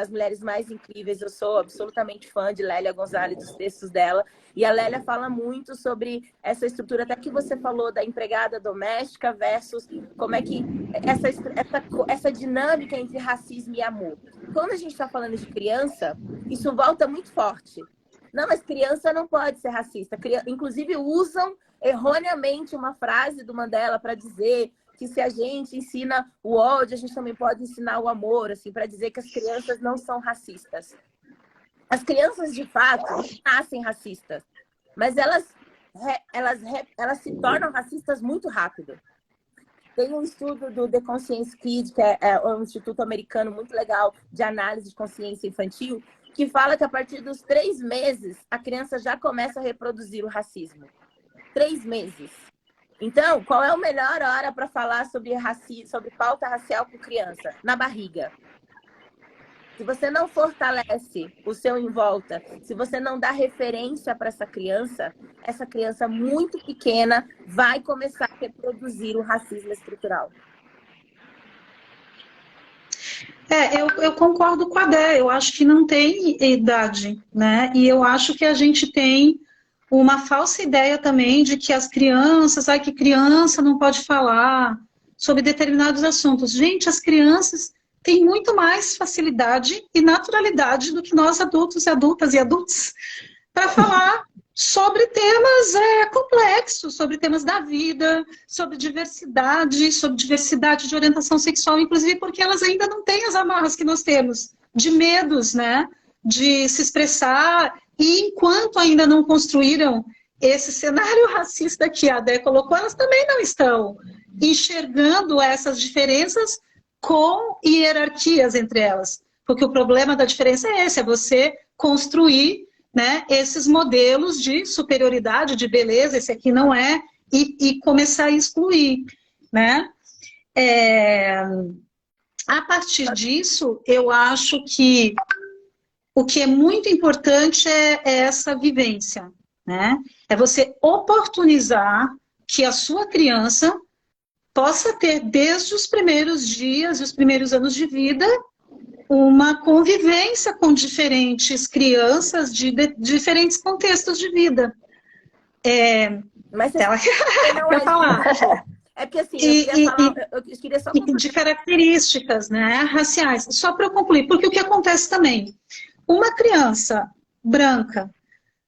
mulheres mais incríveis. Eu sou absolutamente fã de Lélia Gonzalez, dos textos dela. E a Lélia fala muito sobre essa estrutura, até que você falou da empregada doméstica versus como é que essa dinâmica entre racismo e amor. Quando a gente está falando de criança, isso volta muito forte. Não, mas criança não pode ser racista. Inclusive, usam erroneamente uma frase do Mandela para dizer que se a gente ensina o ódio, a gente também pode ensinar o amor, assim, para dizer que as crianças não são racistas. As crianças, de fato, nascem racistas, mas elas se tornam racistas muito rápido. Tem um estudo do The Conscience Kid, que é um instituto americano muito legal de análise de consciência infantil, que fala que a partir dos 3 meses, a criança já começa a reproduzir o racismo. 3 meses. Então, qual é a melhor hora para falar sobre pauta racial com criança? Na barriga. Se você não fortalece o seu em volta, se você não dá referência para essa criança muito pequena vai começar a reproduzir o racismo estrutural. Eu concordo com a Dé, eu acho que não tem idade, né? E eu acho que a gente tem uma falsa ideia também de que as crianças, que criança não pode falar sobre determinados assuntos. Gente, as crianças têm muito mais facilidade e naturalidade do que nós adultos, adultas e adultos para falar sobre temas complexos, sobre temas da vida, sobre diversidade de orientação sexual, inclusive porque elas ainda não têm as amarras que nós temos, de medos, né? De se expressar. E enquanto ainda não construíram esse cenário racista que a Dé colocou, elas também não estão enxergando essas diferenças com hierarquias entre elas. Porque o problema da diferença é esse, é você construir, né, esses modelos de superioridade, de beleza, esse aqui não é, e começar a excluir, né? A partir disso, eu acho que o que é muito importante é essa vivência, né? É você oportunizar que a sua criança possa ter, desde os primeiros dias, os primeiros anos de vida, uma convivência com diferentes crianças de diferentes contextos de vida. Mas você não quer falar? É porque assim, eu queria só de características, né, raciais. Só para eu concluir, porque o que acontece também, uma criança branca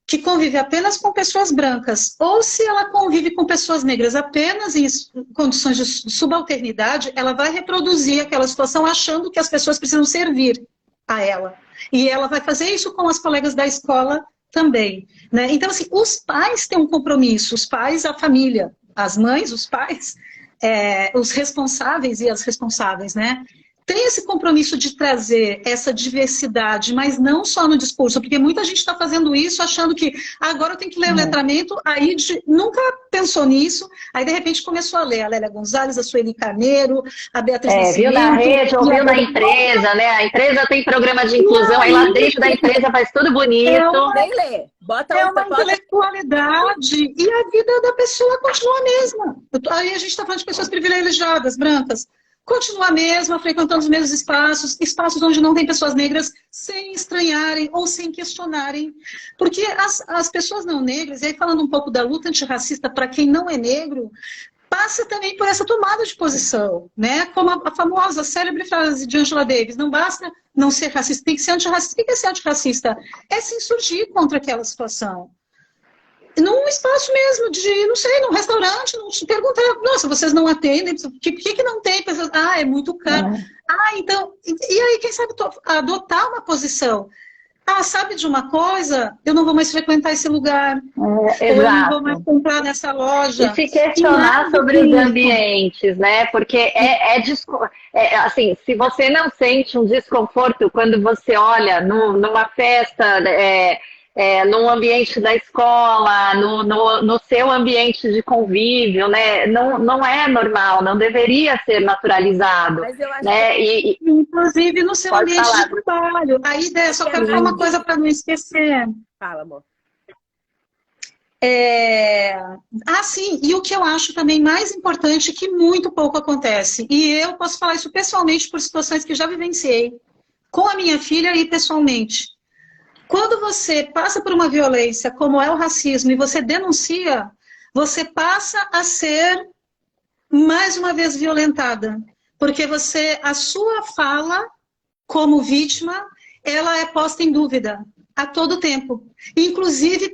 que convive apenas com pessoas brancas, ou se ela convive com pessoas negras apenas em condições de subalternidade, ela vai reproduzir aquela situação achando que as pessoas precisam servir a ela. E ela vai fazer isso com as colegas da escola também, né? Então, assim, os pais têm um compromisso, os pais, a família, as mães, os pais, os responsáveis e as responsáveis, né? tem esse compromisso de trazer essa diversidade, mas não só no discurso, porque muita gente está fazendo isso achando que agora eu tenho que ler o letramento, aí nunca pensou nisso, aí de repente começou a ler a Lélia Gonzalez, a Sueli Carneiro, a Beatriz viu na rede, ouviu na empresa, né? A empresa tem programa de inclusão, aí lá dentro da empresa faz tudo bonito. Nem lê. Bota uma intelectualidade e a vida da pessoa continua a mesma. Aí a gente está falando de pessoas privilegiadas, brancas. Continua a mesma, frequentando os mesmos espaços, espaços onde não tem pessoas negras, sem estranharem ou sem questionarem. Porque as pessoas não negras, e aí falando um pouco da luta antirracista para quem não é negro, passa também por essa tomada de posição, né? Como a famosa, célebre frase de Angela Davis, não basta não ser racista, tem que ser antirracista. O que é ser antirracista? É se insurgir contra aquela situação. Num espaço mesmo de, não sei, num restaurante, não se perguntar, nossa, vocês não atendem, por que não tem? É muito caro. Então, e aí, quem sabe adotar uma posição? Sabe de uma coisa? Eu não vou mais frequentar esse lugar. Ou eu não vou mais comprar nessa loja. E se questionar sobre os ambientes, né? Porque assim, se você não sente um desconforto quando você olha numa festa, num ambiente da escola, no seu ambiente de convívio, né? Não é normal, não deveria ser naturalizado. Mas eu acho né? Inclusive no seu ambiente de trabalho. Aí, só quero falar uma coisa para não esquecer. Fala, amor. Sim, e o que eu acho também mais importante, que muito pouco acontece, e eu posso falar isso pessoalmente por situações que já vivenciei, com a minha filha e pessoalmente. Quando você passa por uma violência, como é o racismo, e você denuncia, você passa a ser, mais uma vez, violentada. Porque a sua fala, como vítima, ela é posta em dúvida a todo tempo. Inclusive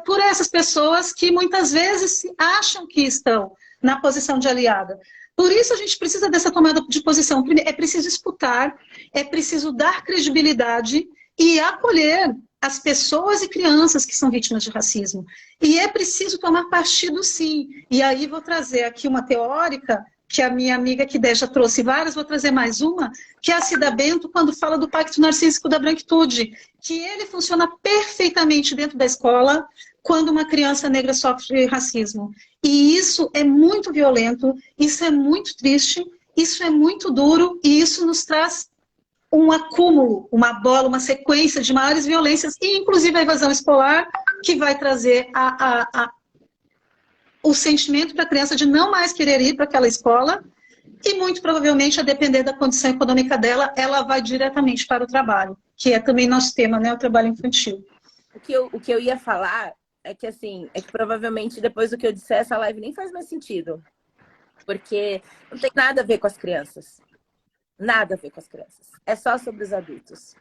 por essas pessoas que muitas vezes acham que estão na posição de aliada. Por isso a gente precisa dessa tomada de posição. É preciso escutar, é preciso dar credibilidade e acolher as pessoas e crianças que são vítimas de racismo. E é preciso tomar partido, sim. E aí vou trazer aqui uma teórica, que a minha amiga que já trouxe várias, vou trazer mais uma, que é a Cida Bento, quando fala do Pacto Narcísico da Branquitude, que ele funciona perfeitamente dentro da escola quando uma criança negra sofre racismo. E isso é muito violento, isso é muito triste, isso é muito duro, e isso nos traz um acúmulo, uma bola, uma sequência de maiores violências, e inclusive a evasão escolar, que vai trazer o sentimento para a criança de não mais querer ir para aquela escola, e muito provavelmente, a depender da condição econômica dela, ela vai diretamente para o trabalho, que é também nosso tema, né, o trabalho infantil. O que eu ia falar é que, assim, provavelmente depois do que eu disser, essa live nem faz mais sentido, porque não tem nada a ver com as crianças. Nada a ver com as crianças. É só sobre os adultos.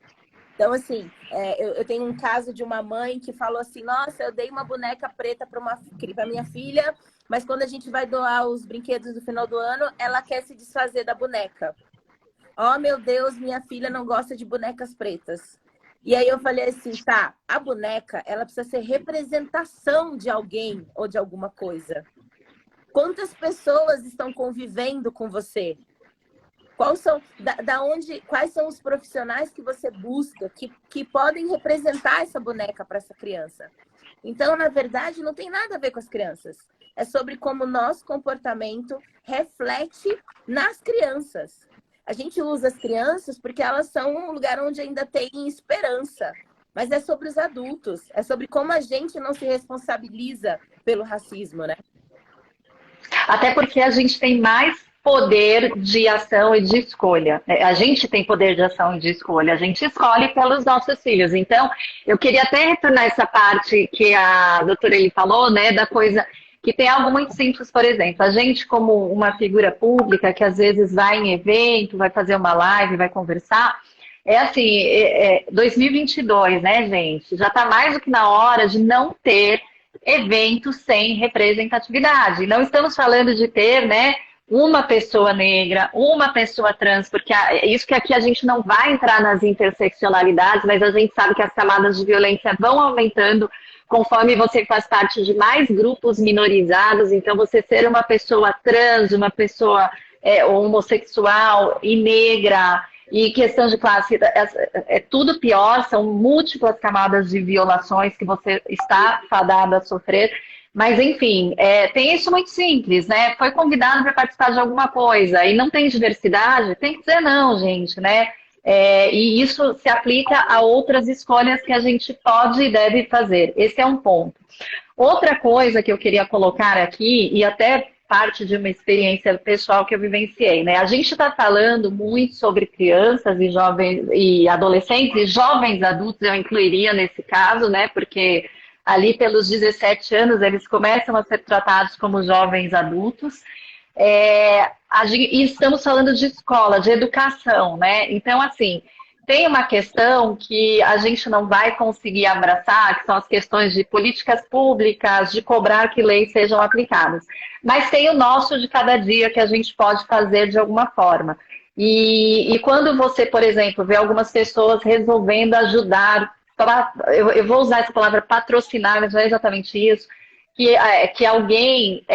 Então, assim, eu tenho um caso de uma mãe que falou assim, nossa, eu dei uma boneca preta para minha filha, mas quando a gente vai doar os brinquedos no final do ano, ela quer se desfazer da boneca. Oh, meu Deus, minha filha não gosta de bonecas pretas. E aí eu falei assim, tá, a boneca, ela precisa ser representação de alguém ou de alguma coisa. Quantas pessoas estão convivendo com você? Quais são os profissionais que você busca que podem representar essa boneca para essa criança? Então, na verdade, não tem nada a ver com as crianças. É sobre como o nosso comportamento reflete nas crianças. A gente usa as crianças porque elas são um lugar onde ainda tem esperança. Mas é sobre os adultos. É sobre como a gente não se responsabiliza pelo racismo, né? Até porque a gente tem mais poder de ação e de escolha. A gente tem poder de ação e de escolha. A gente escolhe pelos nossos filhos. Então, eu queria até retornar essa parte que a doutora Eli falou, né, da coisa que tem algo muito simples, por exemplo. A gente, como uma figura pública, que às vezes vai em evento, vai fazer uma live, vai conversar, 2022, né, gente? Já está mais do que na hora de não ter eventos sem representatividade. Não estamos falando de ter, né, uma pessoa negra, uma pessoa trans, porque isso que aqui a gente não vai entrar nas interseccionalidades, mas a gente sabe que as camadas de violência vão aumentando conforme você faz parte de mais grupos minorizados. Então, você ser uma pessoa trans, uma pessoa homossexual e negra, e questão de classe, é tudo pior, são múltiplas camadas de violações que você está fadado a sofrer. Mas, enfim, tem isso muito simples, né? Foi convidado para participar de alguma coisa e não tem diversidade, tem que dizer não, gente, né? E isso se aplica a outras escolhas que a gente pode e deve fazer. Esse é um ponto. Outra coisa que eu queria colocar aqui, e até parte de uma experiência pessoal que eu vivenciei, né? A gente está falando muito sobre crianças e jovens e adolescentes, e jovens adultos eu incluiria nesse caso, né? Porque ali pelos 17 anos eles começam a ser tratados como jovens adultos. E estamos falando de escola, de educação, né? Então, assim, tem uma questão que a gente não vai conseguir abraçar, que são as questões de políticas públicas, de cobrar que leis sejam aplicadas. Mas tem o nosso de cada dia que a gente pode fazer de alguma forma. E quando você, por exemplo, vê algumas pessoas resolvendo ajudar, eu vou usar essa palavra patrocinar, mas não é exatamente isso, que alguém,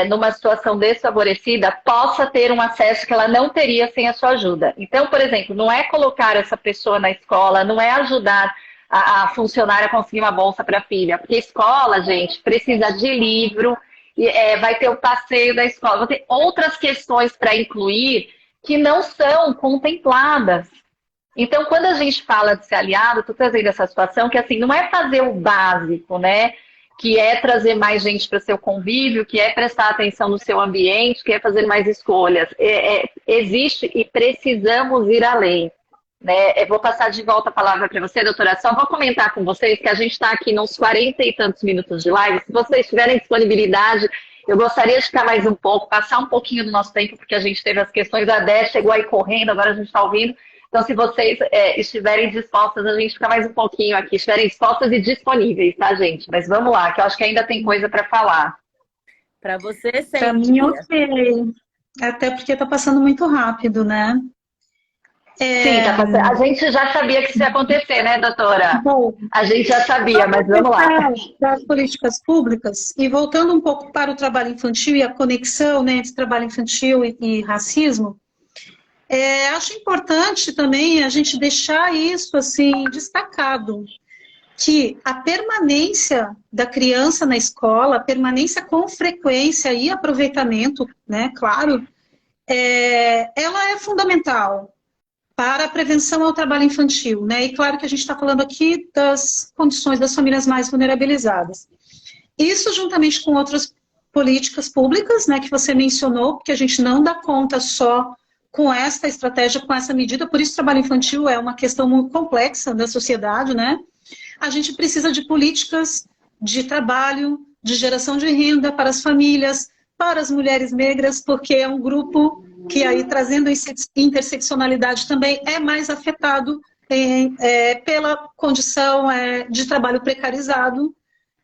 numa situação desfavorecida, possa ter um acesso que ela não teria sem a sua ajuda. Então, por exemplo, não é colocar essa pessoa na escola, não é ajudar a funcionária a conseguir uma bolsa para a filha, porque escola, gente, precisa de livro, vai ter o passeio da escola, vai ter outras questões para incluir que não são contempladas. Então, quando a gente fala de ser aliado, estou trazendo essa situação que, assim, não é fazer o básico, né? Que é trazer mais gente para o seu convívio, que é prestar atenção no seu ambiente, que é fazer mais escolhas. Existe e precisamos ir além. Né? Eu vou passar de volta a palavra para você, doutora. Só vou comentar com vocês que a gente está aqui nos 40 e tantos minutos de live. Se vocês tiverem disponibilidade, eu gostaria de ficar mais um pouco, passar um pouquinho do nosso tempo, porque a gente teve as questões da Dé, chegou aí correndo, agora a gente está ouvindo. Então, se vocês estiverem dispostas, a gente fica mais um pouquinho aqui, estiverem dispostas e disponíveis, tá, gente? Mas vamos lá, que eu acho que ainda tem coisa para falar. Para você, sempre. Para mim, ok. Até porque está passando muito rápido, né? Sim, tá passando. A gente já sabia que isso ia acontecer, né, doutora? Bom, a gente já sabia, mas vamos lá. Das políticas públicas, e voltando um pouco para o trabalho infantil e a conexão, né, entre trabalho infantil e racismo, acho importante também a gente deixar isso assim destacado, que a permanência da criança na escola, a permanência com frequência e aproveitamento, né, claro, ela é fundamental para a prevenção ao trabalho infantil, né, e claro que a gente está falando aqui das condições das famílias mais vulnerabilizadas. Isso juntamente com outras políticas públicas, né, que você mencionou, porque a gente não dá conta só com essa estratégia, com essa medida, por isso o trabalho infantil é uma questão muito complexa da sociedade, né? A gente precisa de políticas de trabalho, de geração de renda para as famílias, para as mulheres negras, porque é um grupo que aí, trazendo interseccionalidade também, é mais afetado pela condição de trabalho precarizado.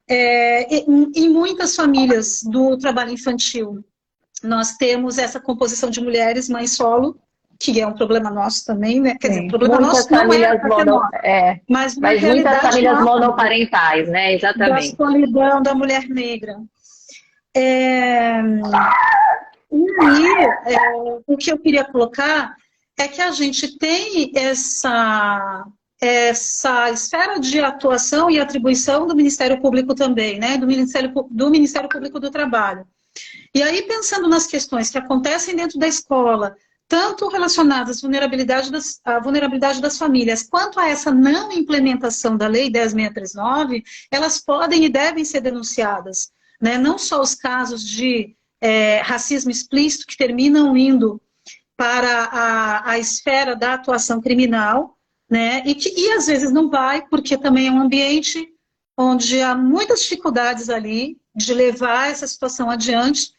Em muitas famílias do trabalho infantil, nós temos essa composição de mulheres mães solo, que é um problema nosso também, né? Quer dizer, problema nosso não mas muitas famílias monoparentais, né? Exatamente. Da solidão da mulher negra. O que eu queria colocar é que a gente tem essa esfera de atuação e atribuição do Ministério Público também, né? Do Ministério Público do Trabalho. E aí, pensando nas questões que acontecem dentro da escola, tanto relacionadas à vulnerabilidade das famílias, quanto a essa não implementação da Lei 10.639, elas podem e devem ser denunciadas, né? Não só os casos de racismo explícito, que terminam indo para a esfera da atuação criminal, né? E às vezes não vai, porque também é um ambiente onde há muitas dificuldades ali de levar essa situação adiante,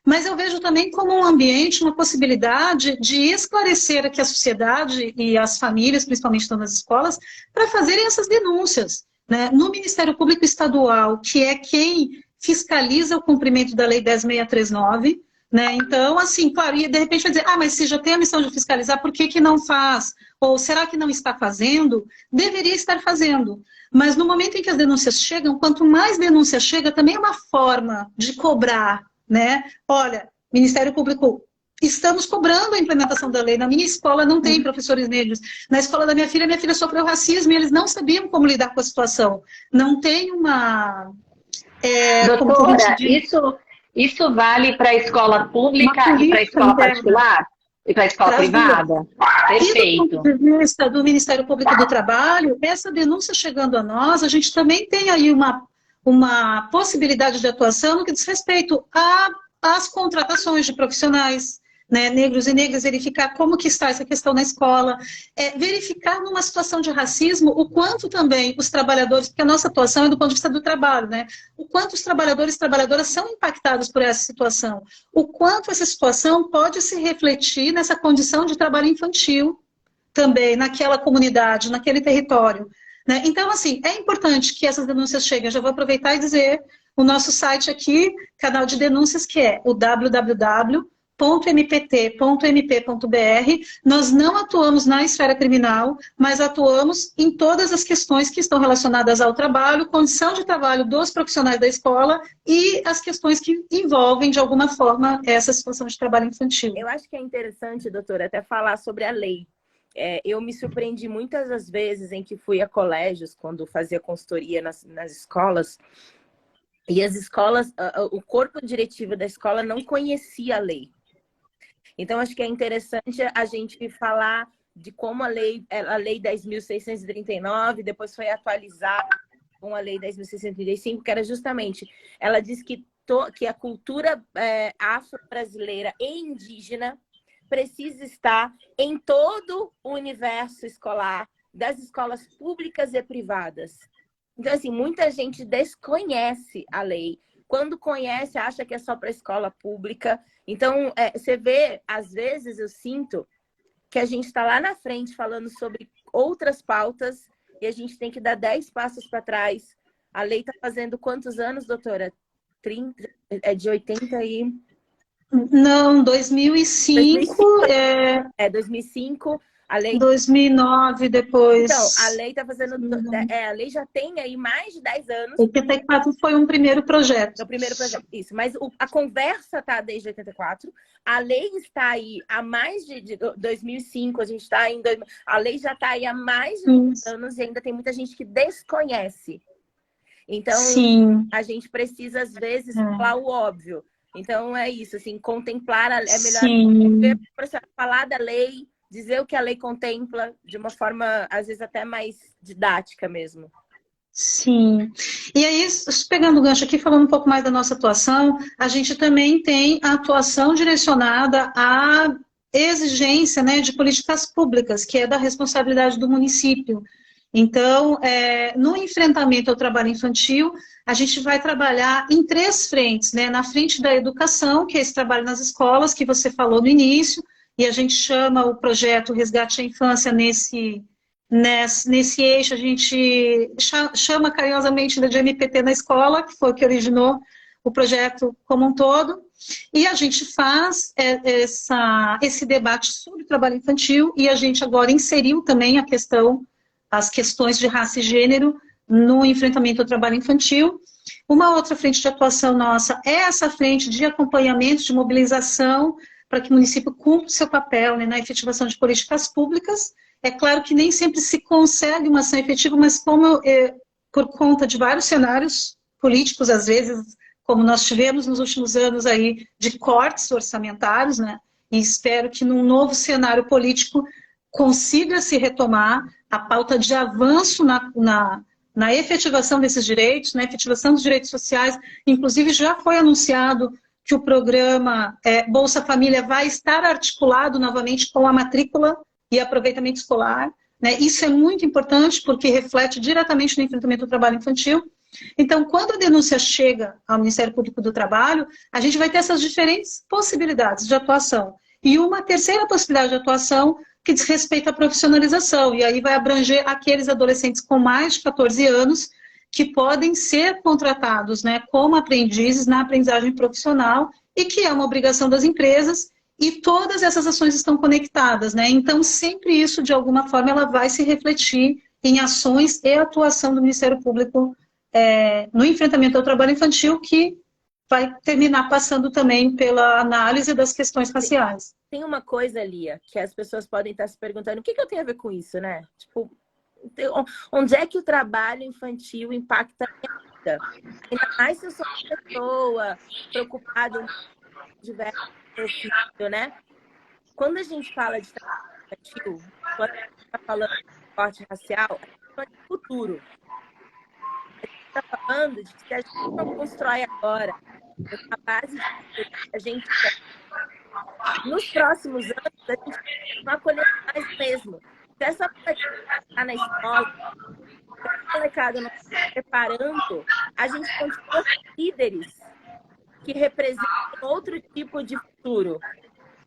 mas eu vejo também como um ambiente, uma possibilidade de esclarecer aqui a sociedade e as famílias, principalmente estão nas escolas, para fazerem essas denúncias, né? No Ministério Público Estadual, que é quem fiscaliza o cumprimento da Lei 10.639, né? Então, assim, claro, e de repente vai dizer, mas se já tem a missão de fiscalizar, por que não faz? Ou será que não está fazendo? Deveria estar fazendo. Mas no momento em que as denúncias chegam, quanto mais denúncia chega, também é uma forma de cobrar, né? Olha, Ministério Público estamos cobrando a implementação da lei. Na minha escola não tem professores negros. Na escola da minha filha sofreu racismo e eles não sabiam como lidar com a situação. Não tem uma... Doutora, isso vale para a escola pública e para a escola particular? E para a escola privada? Perfeito. E do ponto de vista do Ministério Público do Trabalho, essa denúncia chegando a nós, a gente também tem aí uma possibilidade de atuação no que diz respeito às contratações de profissionais, né, negros e negras, verificar como que está essa questão na escola, verificar numa situação de racismo o quanto também os trabalhadores, porque a nossa atuação é do ponto de vista do trabalho, né, o quanto os trabalhadores e trabalhadoras são impactados por essa situação, o quanto essa situação pode se refletir nessa condição de trabalho infantil também, naquela comunidade, naquele território, né? Então, assim, é importante que essas denúncias cheguem. Eu já vou aproveitar e dizer o nosso site aqui, canal de denúncias, que é o www.mpt.mp.br. Nós não atuamos na esfera criminal, mas atuamos em todas as questões que estão relacionadas ao trabalho, condição de trabalho dos profissionais da escola e as questões que envolvem, de alguma forma, essa situação de trabalho infantil. Eu acho que é interessante, doutora, até falar sobre a lei. Eu me surpreendi muitas das vezes em que fui a colégios, quando fazia consultoria nas escolas, e as escolas, o corpo diretivo da escola não conhecia a lei. Então, acho que é interessante a gente falar de como a lei 10.639, depois foi atualizada com a lei 10.635, que era justamente, ela diz que a cultura afro-brasileira e indígena precisa estar em todo o universo escolar, das escolas públicas e privadas. Então, assim, muita gente desconhece a lei. Quando conhece, acha que é só para a escola pública. Então, você vê, às vezes eu sinto que a gente está lá na frente falando sobre outras pautas e a gente tem que dar 10 passos para trás. A lei está fazendo quantos anos, doutora? 30? É de 80 e... Não, 2005. 2005. A lei... 2009 depois. Então, a lei está fazendo... a lei já tem aí mais de 10 anos. 84 foi um primeiro projeto. O primeiro projeto, isso. Mas a conversa está desde 84. A lei está aí há mais de 2005. A gente está em... A lei já está aí há mais de 10 anos e ainda tem muita gente que desconhece. Então, sim, a gente precisa, às vezes, falar o óbvio. Então, é isso, assim, contemplar... É melhor falar da lei, dizer o que a lei contempla de uma forma, às vezes, até mais didática mesmo. Sim. E aí, pegando o gancho aqui, falando um pouco mais da nossa atuação, a gente também tem a atuação direcionada à exigência, né, de políticas públicas, que é da responsabilidade do município. Então, no enfrentamento ao trabalho infantil, a gente vai trabalhar em 3 frentes, né? Na frente da educação, que é esse trabalho nas escolas, que você falou no início, e a gente chama o projeto Resgate à Infância nesse eixo, a gente chama carinhosamente de MPT na escola, que foi o que originou o projeto como um todo, e a gente faz esse debate sobre o trabalho infantil, e a gente agora inseriu também as questões de raça e gênero no enfrentamento ao trabalho infantil. Uma outra frente de atuação nossa é essa frente de acompanhamento, de mobilização, para que o município cumpra o seu papel, né, na efetivação de políticas públicas. É claro que nem sempre se consegue uma ação efetiva, mas por conta de vários cenários políticos, às vezes, como nós tivemos nos últimos anos aí, de cortes orçamentários, né, e espero que num novo cenário político consiga se retomar a pauta de avanço na efetivação desses direitos, na efetivação dos direitos sociais. Inclusive, já foi anunciado que o programa Bolsa Família vai estar articulado novamente com a matrícula e aproveitamento escolar, né? Isso é muito importante porque reflete diretamente no enfrentamento do trabalho infantil. Então, quando a denúncia chega ao Ministério Público do Trabalho, a gente vai ter essas diferentes possibilidades de atuação. E uma terceira possibilidade de atuação que diz respeito à profissionalização, e aí vai abranger aqueles adolescentes com mais de 14 anos que podem ser contratados, né, como aprendizes na aprendizagem profissional e que é uma obrigação das empresas, e todas essas ações estão conectadas, né? Então, sempre isso, de alguma forma, ela vai se refletir em ações e atuação do Ministério Público no enfrentamento ao trabalho infantil, que vai terminar passando também pela análise das questões raciais. Tem uma coisa, Lia, que as pessoas podem estar se perguntando, o que eu tenho a ver com isso, né? Tipo, onde é que o trabalho infantil impacta a minha vida? Ainda mais se eu sou uma pessoa preocupada em diversos sentidos, né? Quando a gente fala de trabalho infantil, quando a gente está falando de corte racial, a gente fala de futuro. A gente está falando de que se a gente não constrói agora a base de a gente nos próximos anos, a gente vai colher mais mesmo. Se essa molecada está na escola, se essa molecada não está preparando, a gente continua líderes que representam outro tipo de futuro.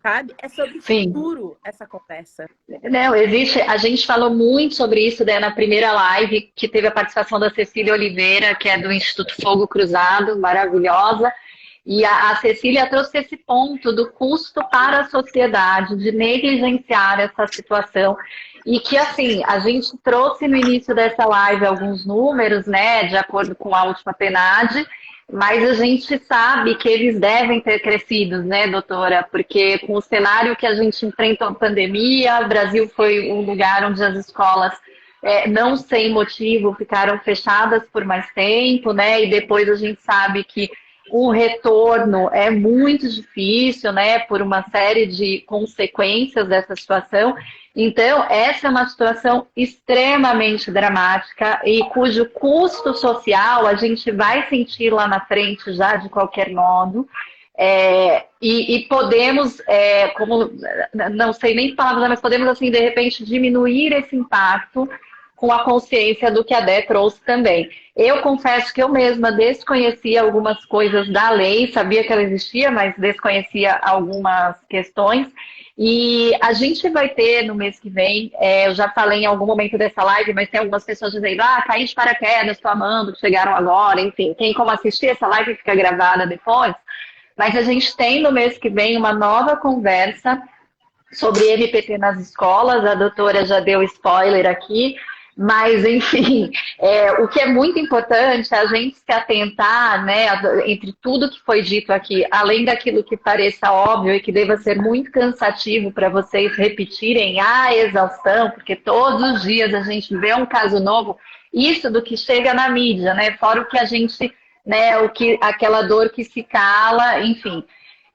Sabe? É sobre futuro essa conversa. Não, existe. A gente falou muito sobre isso, né, na primeira live, que teve a participação da Cecília Oliveira, que é do Instituto Fogo Cruzado, maravilhosa. E a Cecília trouxe esse ponto do custo para a sociedade, de negligenciar essa situação. E que, assim, a gente trouxe no início dessa live alguns números, né, de acordo com a última PNAD, mas a gente sabe que eles devem ter crescido, né, doutora? Porque com o cenário que a gente enfrentou a pandemia, o Brasil foi um lugar onde as escolas, não sem motivo, ficaram fechadas por mais tempo, né? E depois a gente sabe que o retorno é muito difícil, né? Por uma série de consequências dessa situação. Então, essa é uma situação extremamente dramática e cujo custo social a gente vai sentir lá na frente já de qualquer modo. E podemos, como não sei nem que palavras, mas podemos, assim, de repente, diminuir esse impacto com a consciência do que a Dé trouxe também. Eu confesso que eu mesma desconhecia algumas coisas da lei, sabia que ela existia, mas desconhecia algumas questões. E a gente vai ter no mês que vem, eu já falei em algum momento dessa live, mas tem algumas pessoas dizendo, caí de paraquedas, estou amando, que chegaram agora, enfim, tem como assistir essa live, fica gravada depois. Mas a gente tem no mês que vem uma nova conversa sobre MPT nas escolas, a doutora já deu spoiler aqui, mas, enfim, o que é muito importante é a gente se atentar, né, entre tudo que foi dito aqui, além daquilo que pareça óbvio e que deva ser muito cansativo para vocês repetirem a exaustão, porque todos os dias a gente vê um caso novo, isso do que chega na mídia, né, fora o que a gente, né, aquela dor que se cala, enfim.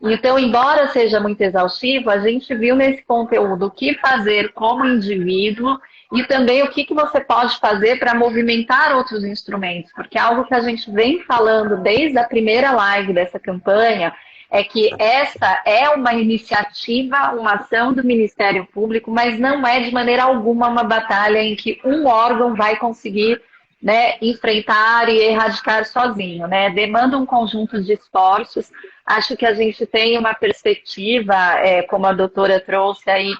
Então, embora seja muito exaustivo, a gente viu nesse conteúdo o que fazer como indivíduo e também o que você pode fazer para movimentar outros instrumentos. Porque algo que a gente vem falando desde a primeira live dessa campanha é que essa é uma iniciativa, uma ação do Ministério Público, mas não é de maneira alguma uma batalha em que um órgão vai conseguir, né, enfrentar e erradicar sozinho, né? Demanda um conjunto de esforços. Acho que a gente tem uma perspectiva, como a doutora trouxe aí,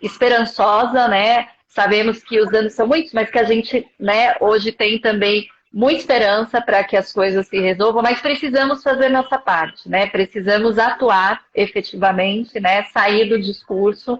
esperançosa, né? Sabemos que os danos são muitos, mas que a gente, né, hoje tem também muita esperança para que as coisas se resolvam, mas precisamos fazer nossa parte, né? Precisamos atuar efetivamente, né? Sair do discurso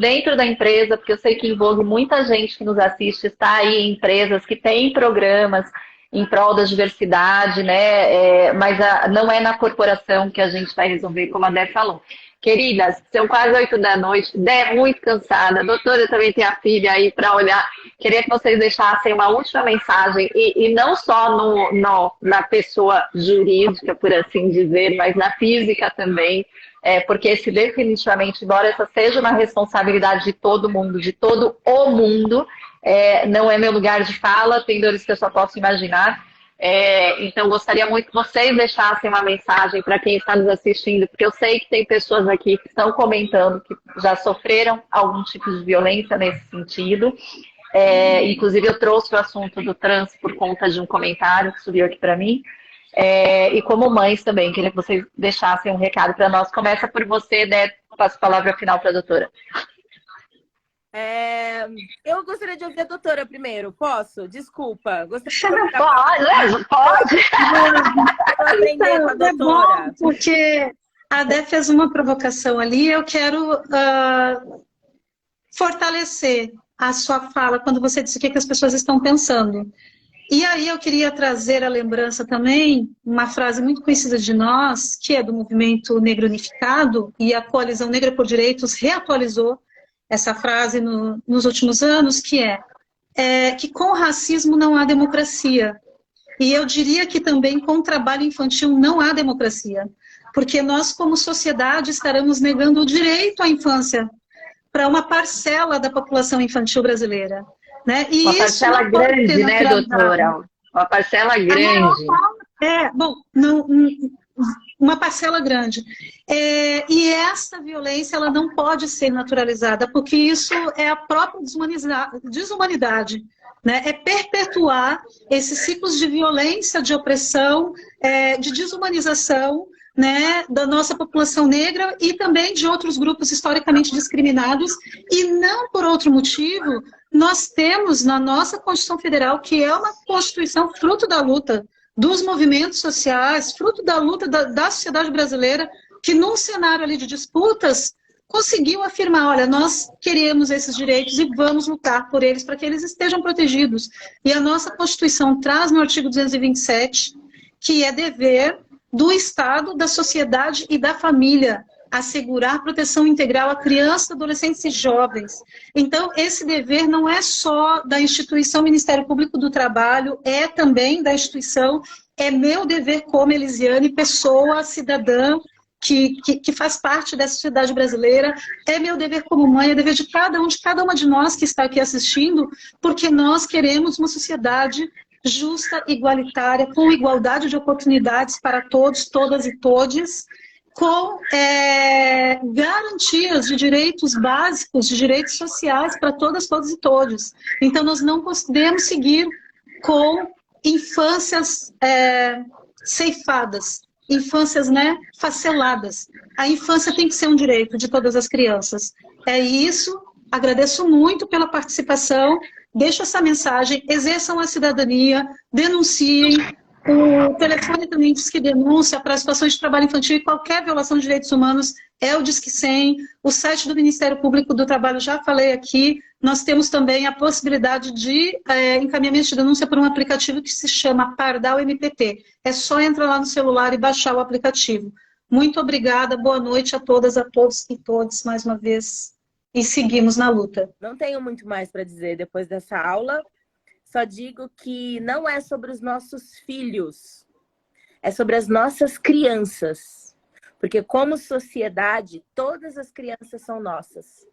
dentro da empresa, porque eu sei que envolve muita gente que nos assiste, está aí em empresas que têm programas em prol da diversidade, né? Mas não é na corporação que a gente vai resolver, como a Dé falou. Queridas, são quase 8 da noite, Dé muito cansada, a doutora também tem a filha aí para olhar. Queria que vocês deixassem uma última mensagem, e não só na pessoa jurídica, por assim dizer, mas na física também, porque esse definitivamente, embora essa seja uma responsabilidade de todo mundo, de todo o mundo, não é meu lugar de fala, tem dores que eu só posso imaginar. Então, gostaria muito que vocês deixassem uma mensagem para quem está nos assistindo, porque eu sei que tem pessoas aqui que estão comentando que já sofreram algum tipo de violência nesse sentido. Inclusive, eu trouxe o assunto do trans por conta de um comentário que subiu aqui para mim. E como mães também, queria que vocês deixassem um recado para nós. Começa por você, né? Passo a palavra final para a doutora. Eu gostaria de ouvir a doutora primeiro. Posso? Desculpa. Pode. Eu aprender com a doutora. É bom, porque a Dé fez uma provocação ali. Eu quero fortalecer a sua fala quando você disse o que as pessoas estão pensando. E aí eu queria trazer a lembrança também, uma frase muito conhecida de nós, que é do Movimento Negro Unificado, e a Coalizão Negra por Direitos reatualizou essa frase nos últimos anos, que que com o racismo não há democracia. E eu diria que também com o trabalho infantil não há democracia, porque nós, como sociedade, estaremos negando o direito à infância para uma parcela da população infantil brasileira. Né? E Uma isso parcela não pode ser grande, né, naturalizado. doutora? Uma parcela grande. Bom, uma parcela grande. E essa violência ela não pode ser naturalizada, porque isso é a própria desumanidade. Né? É perpetuar esses ciclos de violência, de opressão, de desumanização, né, da nossa população negra e também de outros grupos historicamente discriminados, e não por outro motivo. Nós temos na nossa Constituição Federal, que é uma Constituição fruto da luta dos movimentos sociais, fruto da luta da sociedade brasileira, que num cenário ali de disputas, conseguiu afirmar, olha, nós queremos esses direitos e vamos lutar por eles, para que eles estejam protegidos. E a nossa Constituição traz no artigo 227, que é dever do Estado, da sociedade e da família assegurar proteção integral a crianças, adolescentes e jovens. Então, esse dever não é só da instituição Ministério Público do Trabalho, é também da instituição, é meu dever como Elisiane, pessoa, cidadã, que faz parte da sociedade brasileira, é meu dever como mãe, é dever de cada uma de nós que está aqui assistindo, porque nós queremos uma sociedade justa, igualitária, com igualdade de oportunidades para todos, todas e todes, com garantias de direitos básicos, de direitos sociais para todas, todos e todos. Então, nós não podemos seguir com infâncias ceifadas, infâncias, né, faceladas. A infância tem que ser um direito de todas as crianças. É isso, agradeço muito pela participação, deixo essa mensagem, exerçam a cidadania, denunciem. O telefone também diz que denúncia para situações de trabalho infantil e qualquer violação de direitos humanos é o Disque 100. O site do Ministério Público do Trabalho, já falei aqui, nós temos também a possibilidade de encaminhamento de denúncia por um aplicativo que se chama Pardal MPT. É só entrar lá no celular e baixar o aplicativo. Muito obrigada, boa noite a todas, a todos e todas, mais uma vez, e seguimos na luta. Não tenho muito mais para dizer depois dessa aula. Só digo que não é sobre os nossos filhos, é sobre as nossas crianças. Porque como sociedade, todas as crianças são nossas.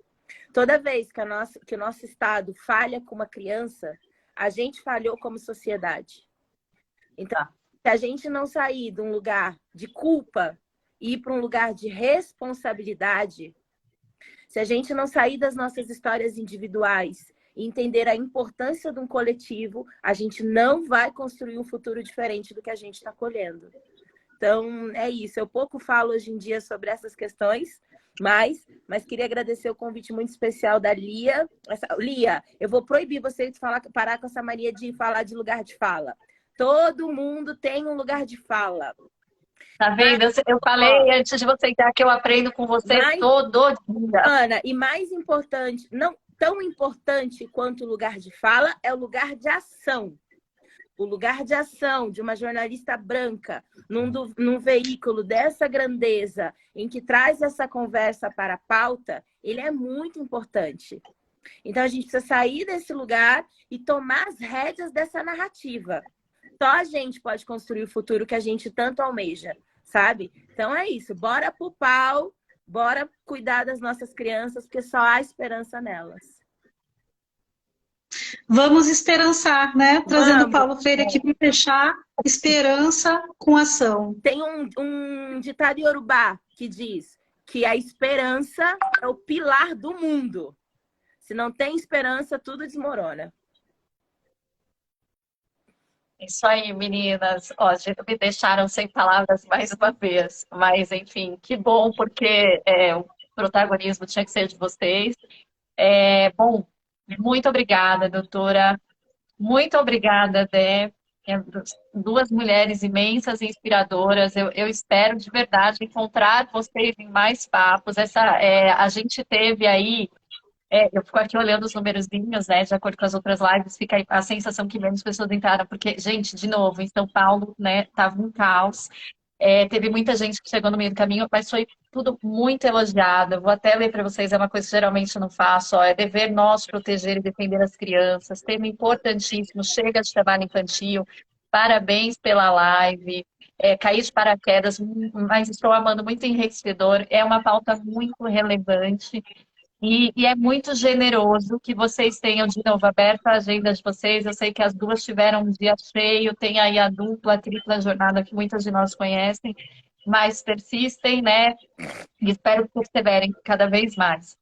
Toda vez que o nosso Estado falha com uma criança, a gente falhou como sociedade. Então, se a gente não sair de um lugar de culpa e ir para um lugar de responsabilidade, se a gente não sair das nossas histórias individuais e entender a importância de um coletivo, a gente não vai construir um futuro diferente do que a gente está colhendo. Então, é isso. Eu pouco falo hoje em dia sobre essas questões, mas queria agradecer o convite muito especial da Lia. Lia, eu vou proibir você de parar com essa mania de falar de lugar de fala. Todo mundo tem um lugar de fala. Tá vendo? Eu falei antes de você entrar que eu aprendo com você todo dia. Ana, e mais importante, não tão importante quanto o lugar de fala, é o lugar de ação. O lugar de ação de uma jornalista branca num veículo dessa grandeza, em que traz essa conversa para a pauta, ele é muito importante. Então, a gente precisa sair desse lugar e tomar as rédeas dessa narrativa. Só a gente pode construir o futuro que a gente tanto almeja, sabe? Então, é isso. Bora pro pau. Bora cuidar das nossas crianças, porque só há esperança nelas. Vamos esperançar, né? Trazendo o Paulo Freire aqui para fechar, esperança com ação. Tem um ditado iorubá que diz que a esperança é o pilar do mundo. Se não tem esperança, tudo desmorona. Isso aí, meninas. Ó, me deixaram sem palavras mais uma vez. Mas, enfim, que bom, porque o protagonismo tinha que ser de vocês. Bom, muito obrigada, doutora. Muito obrigada, Dé. Duas mulheres imensas e inspiradoras. Eu espero, de verdade, encontrar vocês em mais papos. A gente teve aí Eu fico aqui olhando os numerozinhos, né? De acordo com as outras lives, fica a sensação que menos pessoas entraram, porque, gente, de novo, em São Paulo, né, tava um caos. Teve muita gente que chegou no meio do caminho, mas foi tudo muito elogiado. Eu vou até ler para vocês, é uma coisa que geralmente eu não faço, ó, é dever nosso proteger e defender as crianças, tema importantíssimo, chega de trabalho infantil, parabéns pela live, caí de paraquedas, mas estou amando muito enriquecedor, é uma pauta muito relevante. E é muito generoso que vocês tenham de novo aberto a agenda de vocês. Eu sei que as duas tiveram um dia cheio, tem aí a dupla, a tripla jornada que muitas de nós conhecem, mas persistem, né? E espero que perseverem cada vez mais.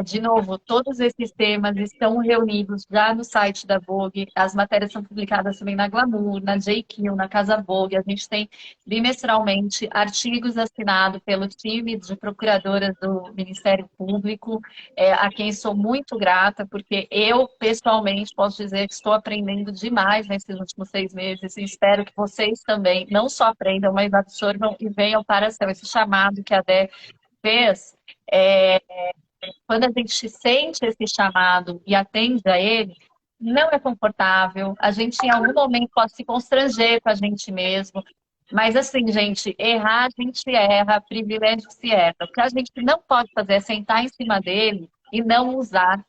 De novo, todos esses temas estão reunidos já no site da Vogue. As matérias são publicadas também na Glamour, na JQ, na Casa Vogue. A gente tem bimestralmente artigos assinados pelo time de procuradoras do Ministério Público, a quem sou muito grata, porque eu, pessoalmente, posso dizer que estou aprendendo demais nesses últimos 6 meses e espero que vocês também não só aprendam, mas absorvam e venham para esse chamado que a Dé fez. Quando a gente sente esse chamado e atende a ele, não é confortável, a gente em algum momento pode se constranger com a gente mesmo, mas assim, gente, errar a gente erra, privilégio se erra. O que a gente não pode fazer é sentar em cima dele e não usar,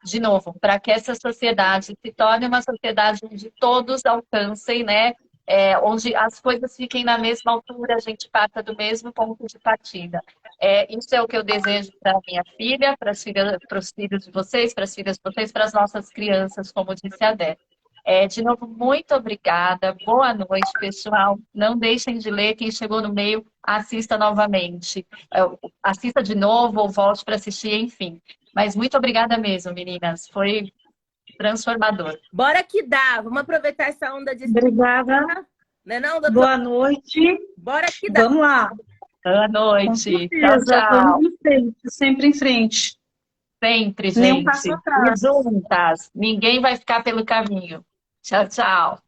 de novo, para que essa sociedade se torne uma sociedade onde todos alcancem, né? Onde as coisas fiquem na mesma altura, a gente parta do mesmo ponto de partida. Isso é o que eu desejo para minha filha, para os filhos de vocês, para as filhas de vocês, para as nossas crianças, como disse a Dé. De novo, muito obrigada. Boa noite, pessoal. Não deixem de ler. Quem chegou no meio, assista novamente. Assista de novo ou volte para assistir, enfim. Mas muito obrigada mesmo, meninas. Foi transformador. Bora que dá. Vamos aproveitar essa onda de... Obrigada. Não é não, doutor? Boa noite. Bora que dá. Vamos lá. Boa noite. Tchau, tchau. Vamos em frente, sempre em frente. Sempre, Nem um gente. passo atrás. E juntas. Ninguém vai ficar pelo caminho. Tchau, tchau.